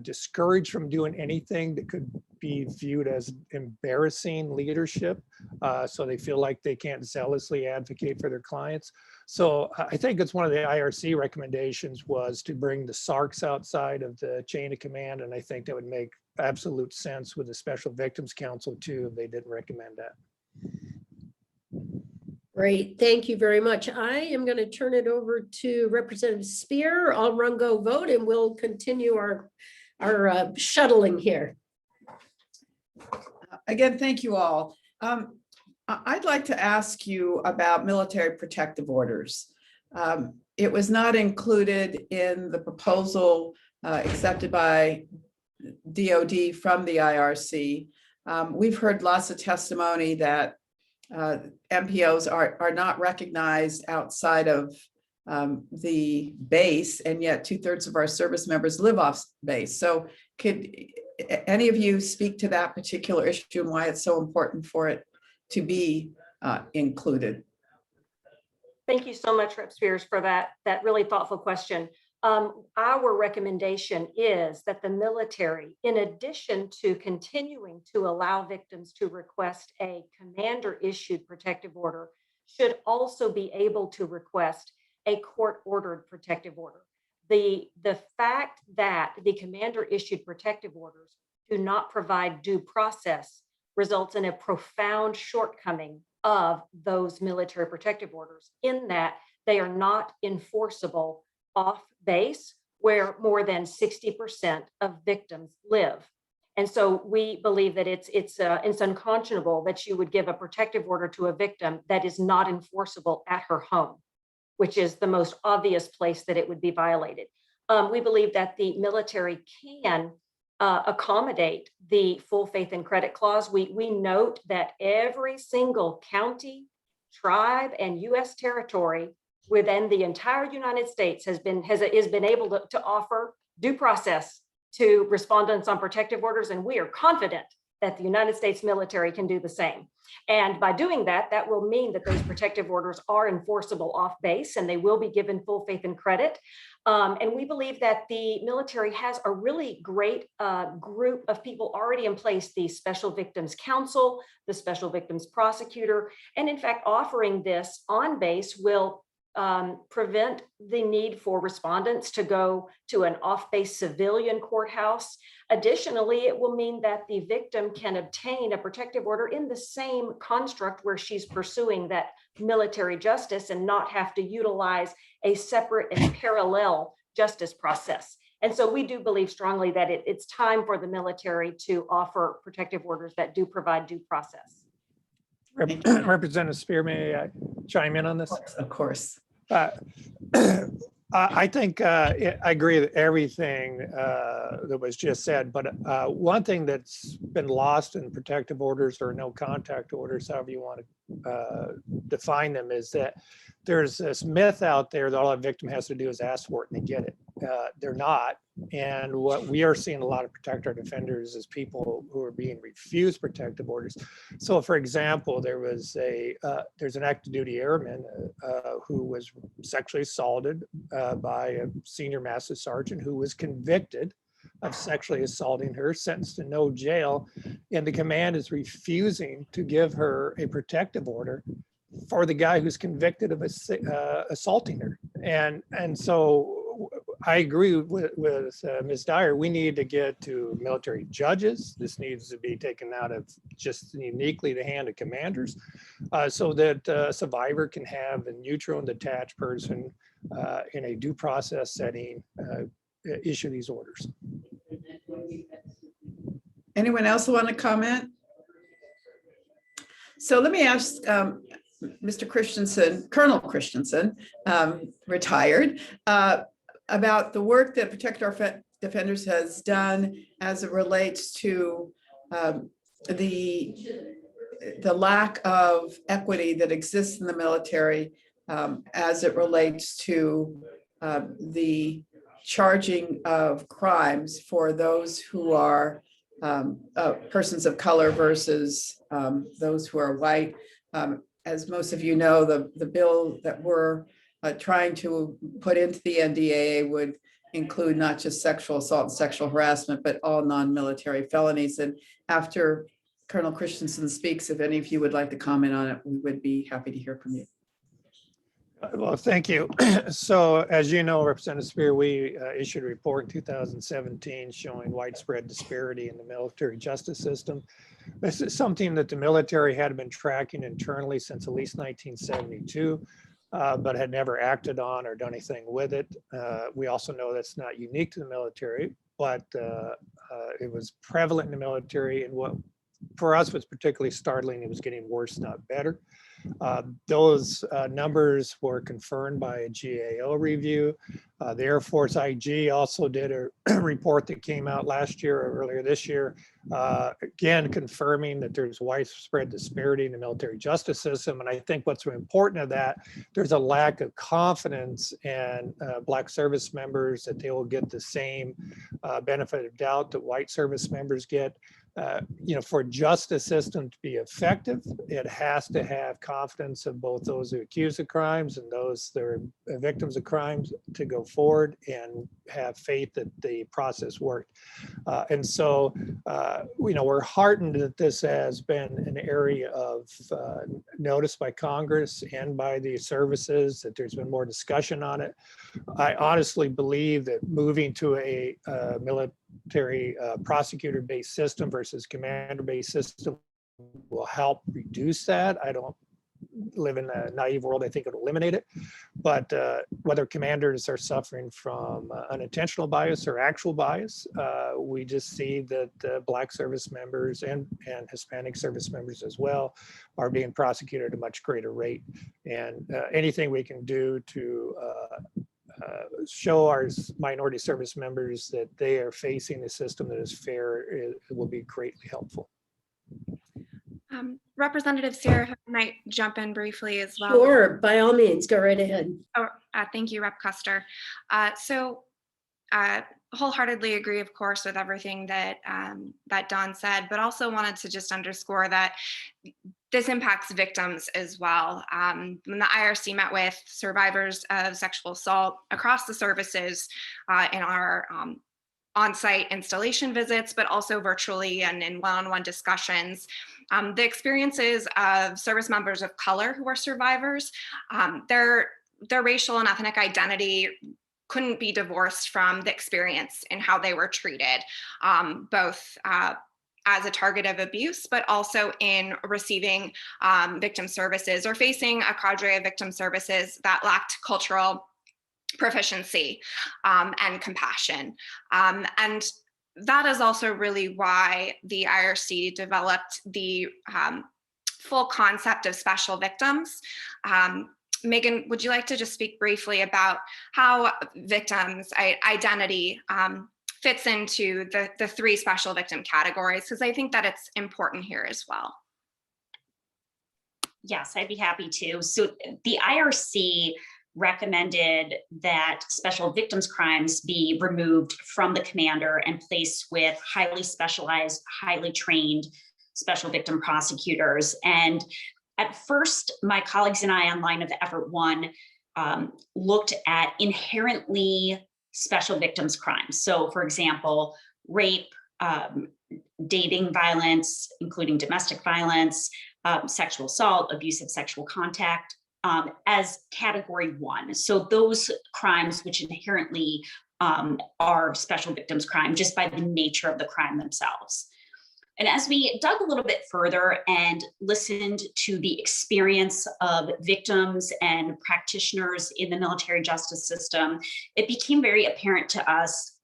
discouraged from doing anything that could be viewed as embarrassing leadership. So they feel like they can't zealously advocate for their clients. So I think it's one of the IRC recommendations was to bring the SARCs outside of the chain of command. And I think that would make absolute sense with the Special Victims Council too, if they didn't recommend that. Great, thank you very much. I am going to turn it over to Representative Speier. I'll go vote and we'll continue our shuttling here. Again, thank you all. I'd like to ask you about military protective orders. It was not included in the proposal accepted by DOD from the IRC. We've heard lots of testimony that MPOs are not recognized outside of the base, and yet 2/3 of our service members live off base. So could any of you speak to that particular issue and why it's so important for it to be included? Thank you so much, Rep. Spears, for that really thoughtful question. Our recommendation is that the military, in addition to continuing to allow victims to request a commander-issued protective order, should also be able to request a court-ordered protective order. The fact that the commander-issued protective orders do not provide due process results in a profound shortcoming of those military protective orders, in that they are not enforceable off base where more than 60% of victims live. And so we believe that it's unconscionable that you would give a protective order to a victim that is not enforceable at her home, which is the most obvious place that it would be violated. We believe that the military can accommodate the full faith and credit clause. We note that every single county, tribe, and U.S. territory within the entire United States has been able to offer due process to respondents on protective orders, and we are confident that the United States military can do the same. And by doing that, that will mean that those protective orders are enforceable off base, and they will be given full faith and credit. And we believe that the military has a really great group of people already in place, the Special Victims Council, the Special Victims Prosecutor, and in fact, offering this on base will prevent the need for respondents to go to an off-base civilian courthouse. Additionally, it will mean that the victim can obtain a protective order in the same construct where she's pursuing that military justice and not have to utilize a separate and parallel justice process. And so we do believe strongly that it's time for the military to offer protective orders that do provide due process. Representative Speier, may I chime in on this? Of course. I think I agree with everything that was just said, but one thing that's been lost in protective orders or no contact orders, however you want to define them, is that there's this myth out there that all a victim has to do is ask for it and they get it. They're not. And what we are seeing a lot of protector defenders is people who are being refused protective orders. So for example, there's an active duty airman who was sexually assaulted by a senior master sergeant who was convicted of sexually assaulting her, sentenced to no jail, and the command is refusing to give her a protective order for the guy who's convicted of assaulting her. And so I agree with Ms. Dyer. We need to get to military judges. This needs to be taken out of just uniquely the hand of commanders, so that a survivor can have a neutral and detached person in a due process setting issue these orders. Anyone else want to comment? So let me ask Mr. Christensen, Colonel Christensen, retired, about the work that Protect Our Defenders has done as it relates to the lack of equity that exists in the military as it relates to the charging of crimes for those who are persons of color versus those who are white. As most of you know, the bill that we're trying to put into the NDAA would include not just sexual assault and sexual harassment, but all non-military felonies. And after Colonel Christensen speaks, if any of you would like to comment on it, we would be happy to hear from you. Well, thank you. So as you know, Representative Speier, we issued a report in 2017 showing widespread disparity in the military justice system. This is something that the military had been tracking internally since at least 1972, but had never acted on or done anything with it. We also know that's not unique to the military, but it was prevalent in the military, and what for us was particularly startling, it was getting worse, not better. Those numbers were confirmed by a GAO review. The Air Force IG also did a report that came out last year or earlier this year, again confirming that there's widespread disparity in the military justice system. And I think what's important of that, there's a lack of confidence in Black service members that they will get the same benefit of doubt that white service members get. For justice system to be effective, it has to have confidence of both those who accuse of crimes and those that are victims of crimes to go forward and have faith that the process worked. And so, we're heartened that this has been an area of notice by Congress and by the services, that there's been more discussion on it. I honestly believe that moving to a military prosecutor-based system versus commander-based system will help reduce that. I don't live in a naive world. I think it'll eliminate it. But whether commanders are suffering from unintentional bias or actual bias, we just see that Black service members and Hispanic service members as well are being prosecuted at a much greater rate. And anything we can do to show our minority service members that they are facing a system that is fair, it will be greatly helpful. Representative Sarah might jump in briefly as well. Sure, by all means, go right ahead. Oh, thank you, Rep. Kuster. Wholeheartedly agree, of course, with everything that that Don said, but also wanted to just underscore that this impacts victims as well. When the IRC met with survivors of sexual assault across the services in our on-site installation visits, but also virtually and in one-on-one discussions, the experiences of service members of color who are survivors, their racial and ethnic identity couldn't be divorced from the experience and how they were treated, both as a target of abuse, but also in receiving victim services or facing a cadre of victim services that lacked cultural proficiency and compassion. And that is also really why the IRC developed the full concept of special victims. Megan, would you like to just speak briefly about how victims' identity fits into the three special victim categories? Because I think that it's important here as well. Yes, I'd be happy to. So the IRC recommended that special victims crimes be removed from the commander and placed with highly specialized, highly trained special victim prosecutors. And at first, my colleagues and I on Line of Effort 1 looked at inherently special victims crimes. So for example, rape, dating violence, including domestic violence, sexual assault, abusive sexual contact, as category 1. So those crimes which inherently are special victims crime just by the nature of the crime themselves. And as we dug a little bit further and listened to the experience of victims and practitioners in the military justice system, it became very apparent to us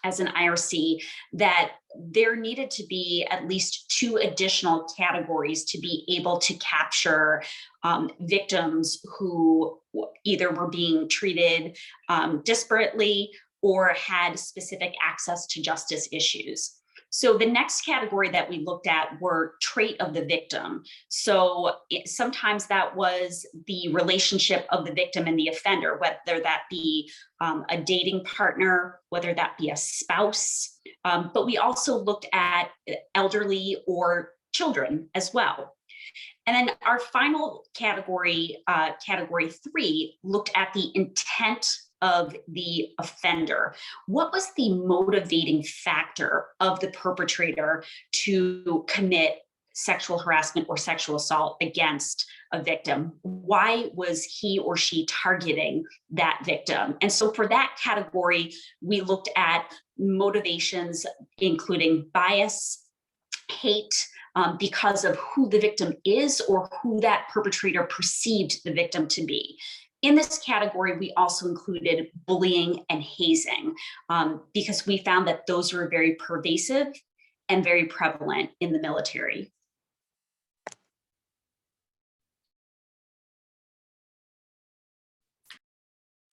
as an IRC that there needed to be at least 2 additional categories to be able to capture victims who either were being treated disparately or had specific access to justice issues. So the next category that we looked at were trait of the victim. So sometimes that was the relationship of the victim and the offender, whether that be a dating partner, whether that be a spouse, but we also looked at elderly or children as well. And then our final category, category 3, looked at the intent of the offender. What was the motivating factor of the perpetrator to commit sexual harassment or sexual assault against a victim? Why was he or she targeting that victim? And so for that category, we looked at motivations, including bias, hate, because of who the victim is or who that perpetrator perceived the victim to be. In this category, we also included bullying and hazing because we found that those were very pervasive and very prevalent in the military.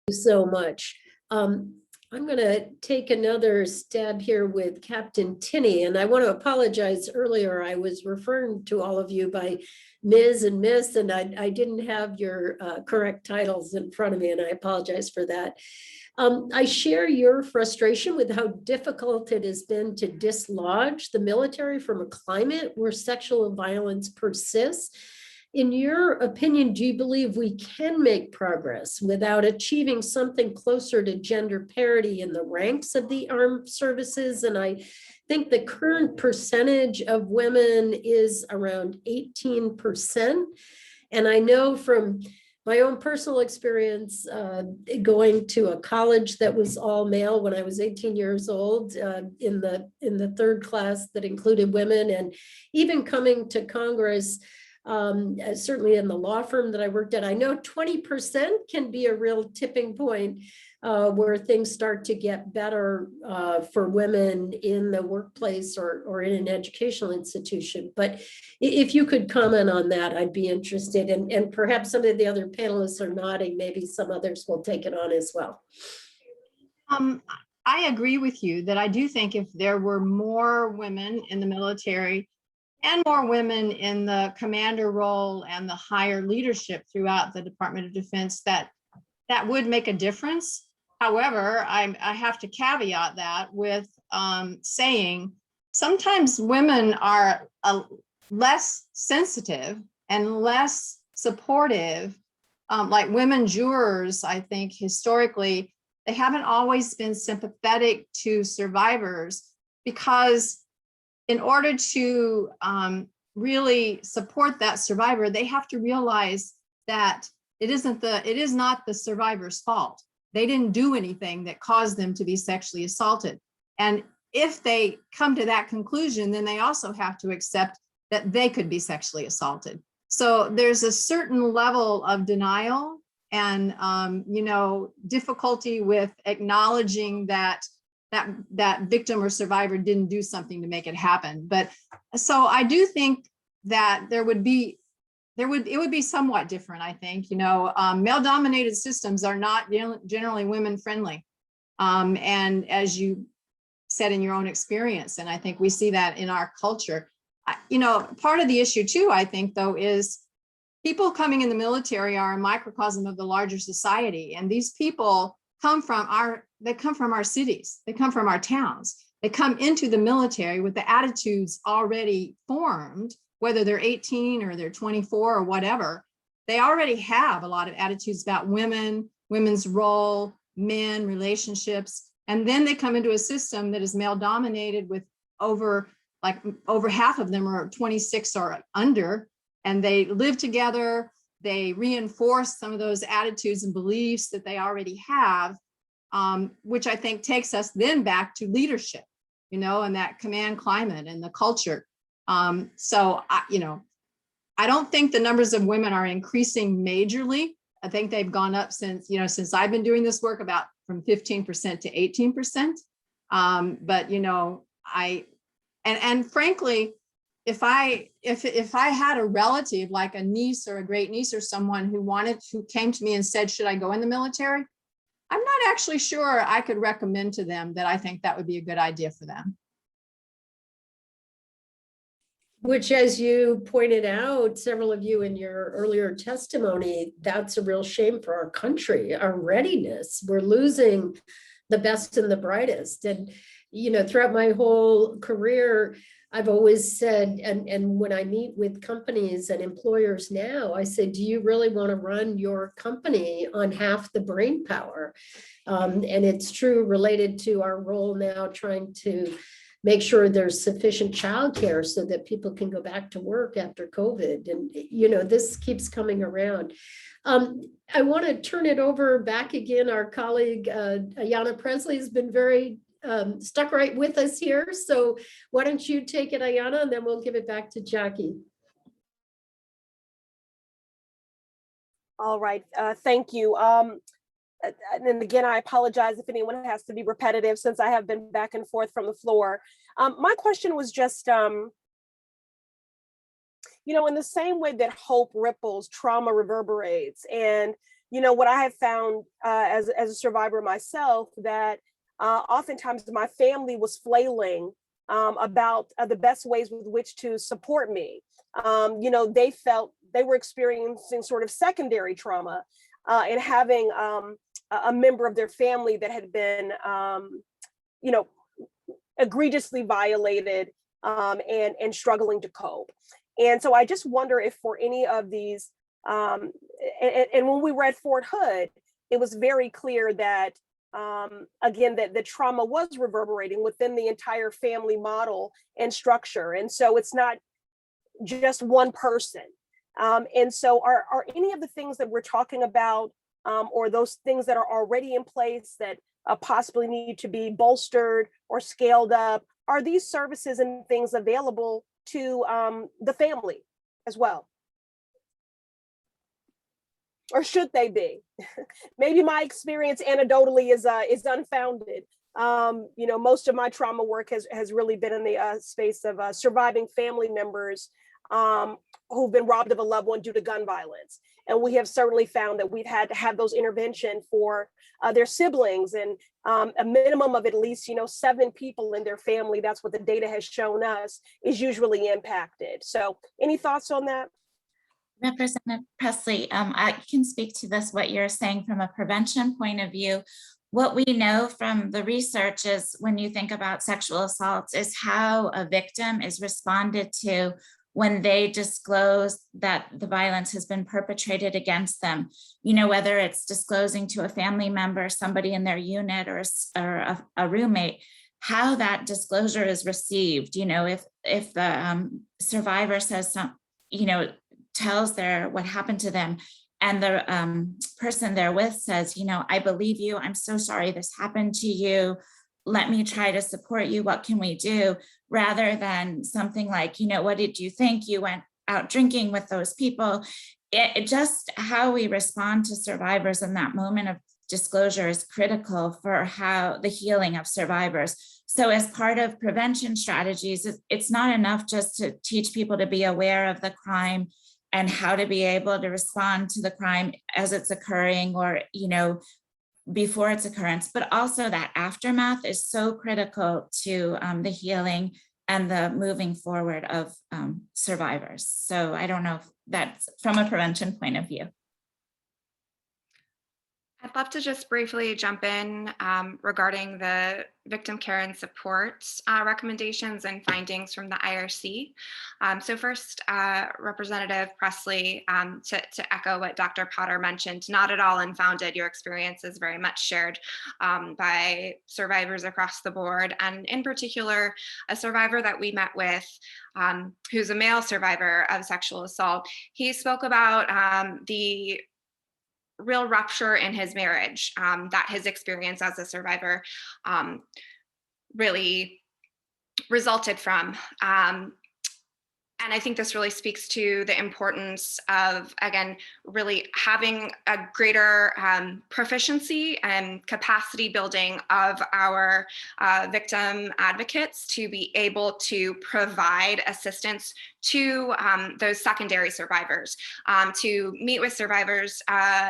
Thank you so much. I'm going to take another stab here with Captain Tinney, and I want to apologize earlier. I was referring to all of you by Ms. and Miss, and I didn't have your correct titles in front of me, and I apologize for that. I share your frustration with how difficult it has been to dislodge the military from a climate where sexual violence persists. in your opinion, do you believe we can make progress without achieving something closer to gender parity in the ranks of the armed services? And I think the current percentage of women is around 18%. And I know from my own personal experience going to a college that was all male when I was 18 years old in the third class that included women, and even coming to Congress, certainly in the law firm that I worked at, I know 20% can be a real tipping point where things start to get better for women in the workplace or in an educational institution. But if you could comment on that, I'd be interested. And perhaps some of the other panelists are nodding, maybe some others will take it on as well. I agree with you that I do think if there were more women in the military and more women in the commander role and the higher leadership throughout the Department of Defense, that would make a difference. However, I have to caveat that with saying sometimes women are less sensitive and less supportive. Like women jurors, I think historically, they haven't always been sympathetic to survivors, because in order to really support that survivor, they have to realize that it is not the survivor's fault. They didn't do anything that caused them to be sexually assaulted. And if they come to that conclusion, then they also have to accept that they could be sexually assaulted. So there's a certain level of denial and difficulty with acknowledging that victim or survivor didn't do something to make it happen. But so I do think that it would be somewhat different. I think, male-dominated systems are not generally women-friendly. And as you said in your own experience, and I think we see that in our culture, part of the issue too, I think, though, is people coming in the military are a microcosm of the larger society. And these people come from our cities, they come from our towns, they come into the military with the attitudes already formed, whether they're 18 or they're 24 or whatever. They already have a lot of attitudes about women, women's role, men, relationships. And then they come into a system that is male dominated with over half of them are 26 or under, and they live together. They reinforce some of those attitudes and beliefs that they already have, which I think takes us then back to leadership, and that command climate and the culture. So I don't think the numbers of women are increasing majorly. I think they've gone up since I've been doing this work about from 15% to 18%. But and frankly, if I had a relative like a niece or a great niece or someone who came to me and said, should I go in the military? I'm not actually sure I could recommend to them that I think that would be a good idea for them. Which, as you pointed out, several of you in your earlier testimony, that's a real shame for our country, our readiness. We're losing the best and the brightest. And, throughout my whole career, I've always said, and when I meet with companies and employers now, I say, do you really want to run your company on half the brain power? And it's true related to our role now trying to make sure there's sufficient childcare so that people can go back to work after COVID. And, this keeps coming around. I want to turn it over back again. Our colleague, Ayanna Presley, has been very stuck right with us here. So why don't you take it, Ayanna, and then we'll give it back to Jackie. All right, thank you. And again, I apologize if anyone has to be repetitive since I have been back and forth from the floor. My question was just, in the same way that hope ripples, trauma reverberates. And, what I have found as a survivor myself, that oftentimes my family was flailing about the best ways with which to support me. They felt they were experiencing sort of secondary trauma and having a member of their family that had been, egregiously violated and struggling to cope. And so I just wonder if for any of these, and when we read Fort Hood, it was very clear that, again, that the trauma was reverberating within the entire family model and structure. And so it's not just one person. And so are any of the things that we're talking about, or those things that are already in place that possibly need to be bolstered or scaled up, are these services and things available to the family as well? Or should they be? Maybe my experience anecdotally is unfounded. You know, most of my trauma work has really been in the space of surviving family members who've been robbed of a loved one due to gun violence. And we have certainly found that we've had to have those intervention for their siblings, and a minimum of at least, 7 people in their family, that's what the data has shown us, is usually impacted. So any thoughts on that? Representative Presley, I can speak to this, what you're saying from a prevention point of view. What we know from the research is when you think about sexual assaults is how a victim is responded to when they disclose that the violence has been perpetrated against them, whether it's disclosing to a family member, somebody in their unit, or a roommate, how that disclosure is received. If the survivor says tells what happened to them, and the person they're with says, I believe you, I'm so sorry this happened to you, let me try to support you, what can we do? Rather than something like, what did you think? You went out drinking with those people. It just how we respond to survivors in that moment of disclosure is critical for how the healing of survivors. So as part of prevention strategies, it's not enough just to teach people to be aware of the crime and how to be able to respond to the crime as it's occurring, or, before its occurrence, but also that aftermath is so critical to the healing and the moving forward of survivors. So I don't know if that's from a prevention point of view. I'd love to just briefly jump in regarding the victim care and support recommendations and findings from the IRC. So first, Representative Presley, to echo what Dr. Potter mentioned, not at all unfounded. Your experience is very much shared by survivors across the board, and in particular, a survivor that we met with who's a male survivor of sexual assault. He spoke about the real rupture in his marriage that his experience as a survivor really resulted from. And I think this really speaks to the importance of, again, really having a greater proficiency and capacity building of our victim advocates to be able to provide assistance to those secondary survivors, to meet with survivors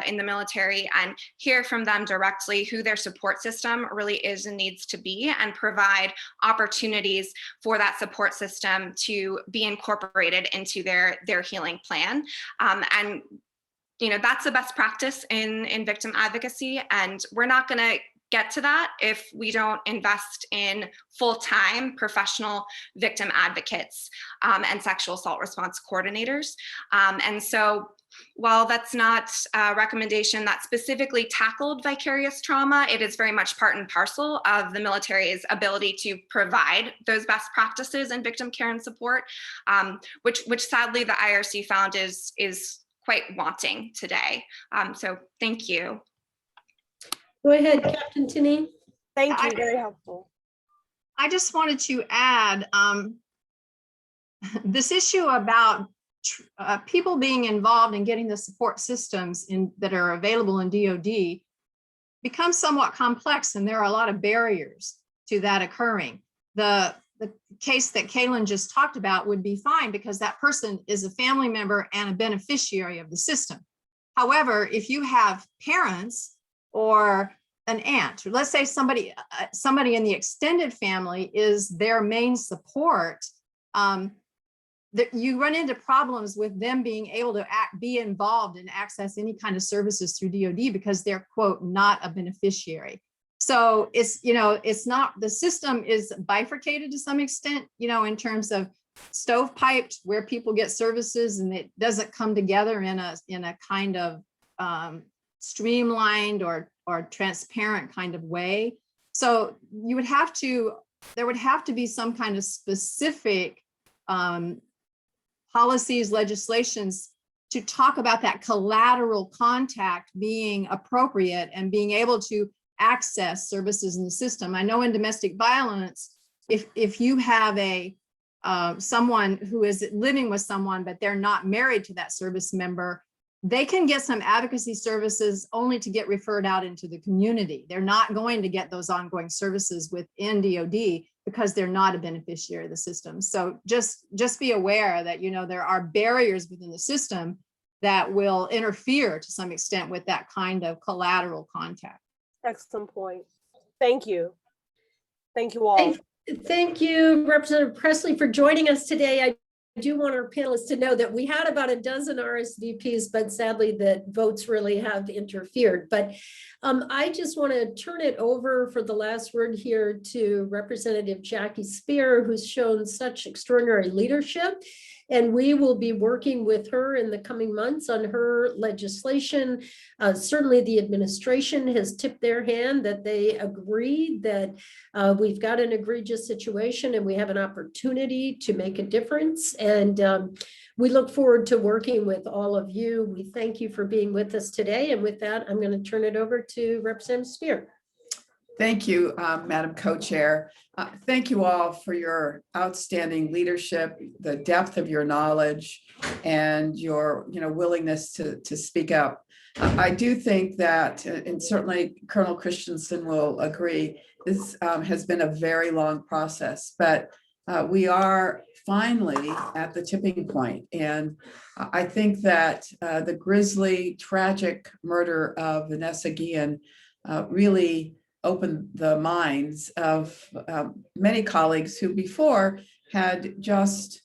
in the military and hear from them directly who their support system really is and needs to be, and provide opportunities for that support system to be incorporated into their healing plan. And that's the best practice in victim advocacy, and we're not going to get to that if we don't invest in full-time professional victim advocates and sexual assault response coordinators. And so while that's not a recommendation that specifically tackled vicarious trauma, it is very much part and parcel of the military's ability to provide those best practices in victim care and support, which sadly the IRC found is quite wanting today. So thank you. Go ahead, Captain Tinney. Thank you, very helpful. I just wanted to add this issue about people being involved in getting the support systems that are available in DoD becomes somewhat complex, and there are a lot of barriers to that occurring. The case that Kaylin just talked about would be fine because that person is a family member and a beneficiary of the system. However, if you have parents or an aunt, or let's say somebody in the extended family is their main support, that you run into problems with them being able to be involved and access any kind of services through DoD because they're, quote, not a beneficiary. So it's not, the system is bifurcated to some extent, in terms of stovepiped where people get services and it doesn't come together in a kind of streamlined or transparent kind of way. So there would have to be some kind of specific policies, legislations to talk about that collateral contact being appropriate and being able to access services in the system. I know in domestic violence, if you have someone who is living with someone, but they're not married to that service member, they can get some advocacy services only to get referred out into the community. They're not going to get those ongoing services within DOD because they're not a beneficiary of the system. So just be aware that, there are barriers within the system that will interfere to some extent with that kind of collateral contact. Excellent point. Thank you. Thank you all. Thank you, Representative Presley, for joining us today. I do want our panelists to know that we had about a dozen RSVPs, but sadly the votes really have interfered. But I just want to turn it over for the last word here to Representative Jackie Speier, who's shown such extraordinary leadership. And we will be working with her in the coming months on her legislation. Certainly the administration has tipped their hand that they agree that we've got an egregious situation and we have an opportunity to make a difference. And we look forward to working with all of you. We thank you for being with us today. And with that, I'm going to turn it over to Representative Speier. Thank you, Madam Co-Chair. Thank you all for your outstanding leadership, the depth of your knowledge, and your willingness to speak up. I do think that, and certainly Colonel Christensen will agree, this has been a very long process, but we are finally at the tipping point. And I think that the grisly, tragic murder of Vanessa Guillen really opened the minds of many colleagues who before had just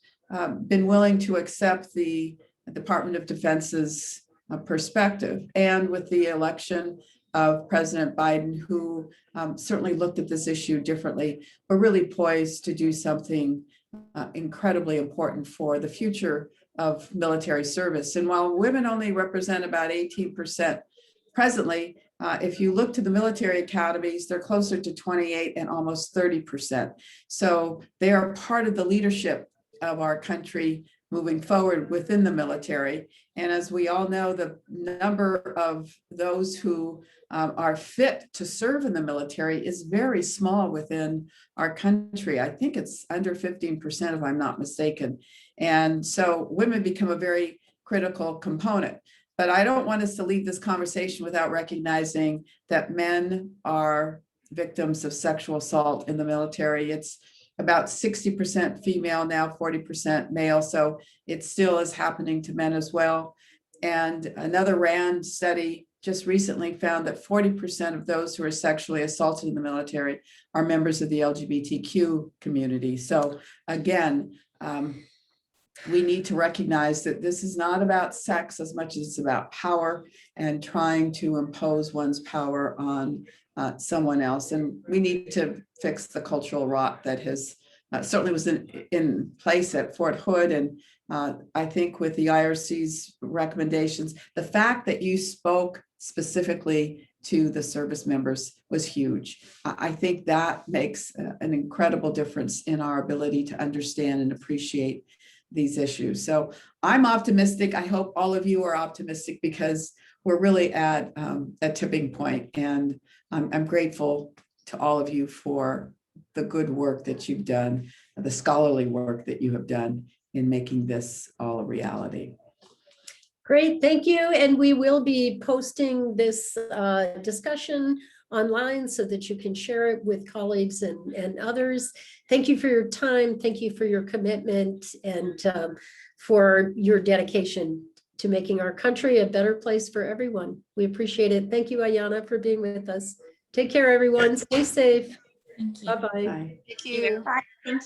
been willing to accept the Department of Defense's perspective. And with the election of President Biden, who certainly looked at this issue differently, but really poised to do something incredibly important for the future of military service. And while women only represent about 18% presently, if you look to the military academies, they're closer to 28 and almost 30%. So they are part of the leadership of our country moving forward within the military. And as we all know, the number of those who are fit to serve in the military is very small within our country. I think it's under 15%, if I'm not mistaken. And so women become a very critical component. But I don't want us to leave this conversation without recognizing that men are victims of sexual assault in the military. It's about 60% female now, 40% male. So it still is happening to men as well. And another RAND study just recently found that 40% of those who are sexually assaulted in the military are members of the LGBTQ community. So again, we need to recognize that this is not about sex as much as it's about power and trying to impose one's power on someone else. And we need to fix the cultural rot that has certainly was in place at Fort Hood. And I think with the IRC's recommendations, the fact that you spoke specifically to the service members was huge. I think that makes an incredible difference in our ability to understand and appreciate these issues. So I'm optimistic. I hope all of you are optimistic because we're really at a tipping point, and I'm grateful to all of you for the good work that you've done, the scholarly work that you have done in making this all a reality. Great, thank you. And we will be posting this discussion online so that you can share it with colleagues and others. Thank you for your time. Thank you for your commitment and for your dedication to making our country a better place for everyone. We appreciate it. Thank you, Ayana, for being with us. Take care, everyone. Stay safe. Thank you. Bye-bye. Bye. Thank you. Bye. Thank you.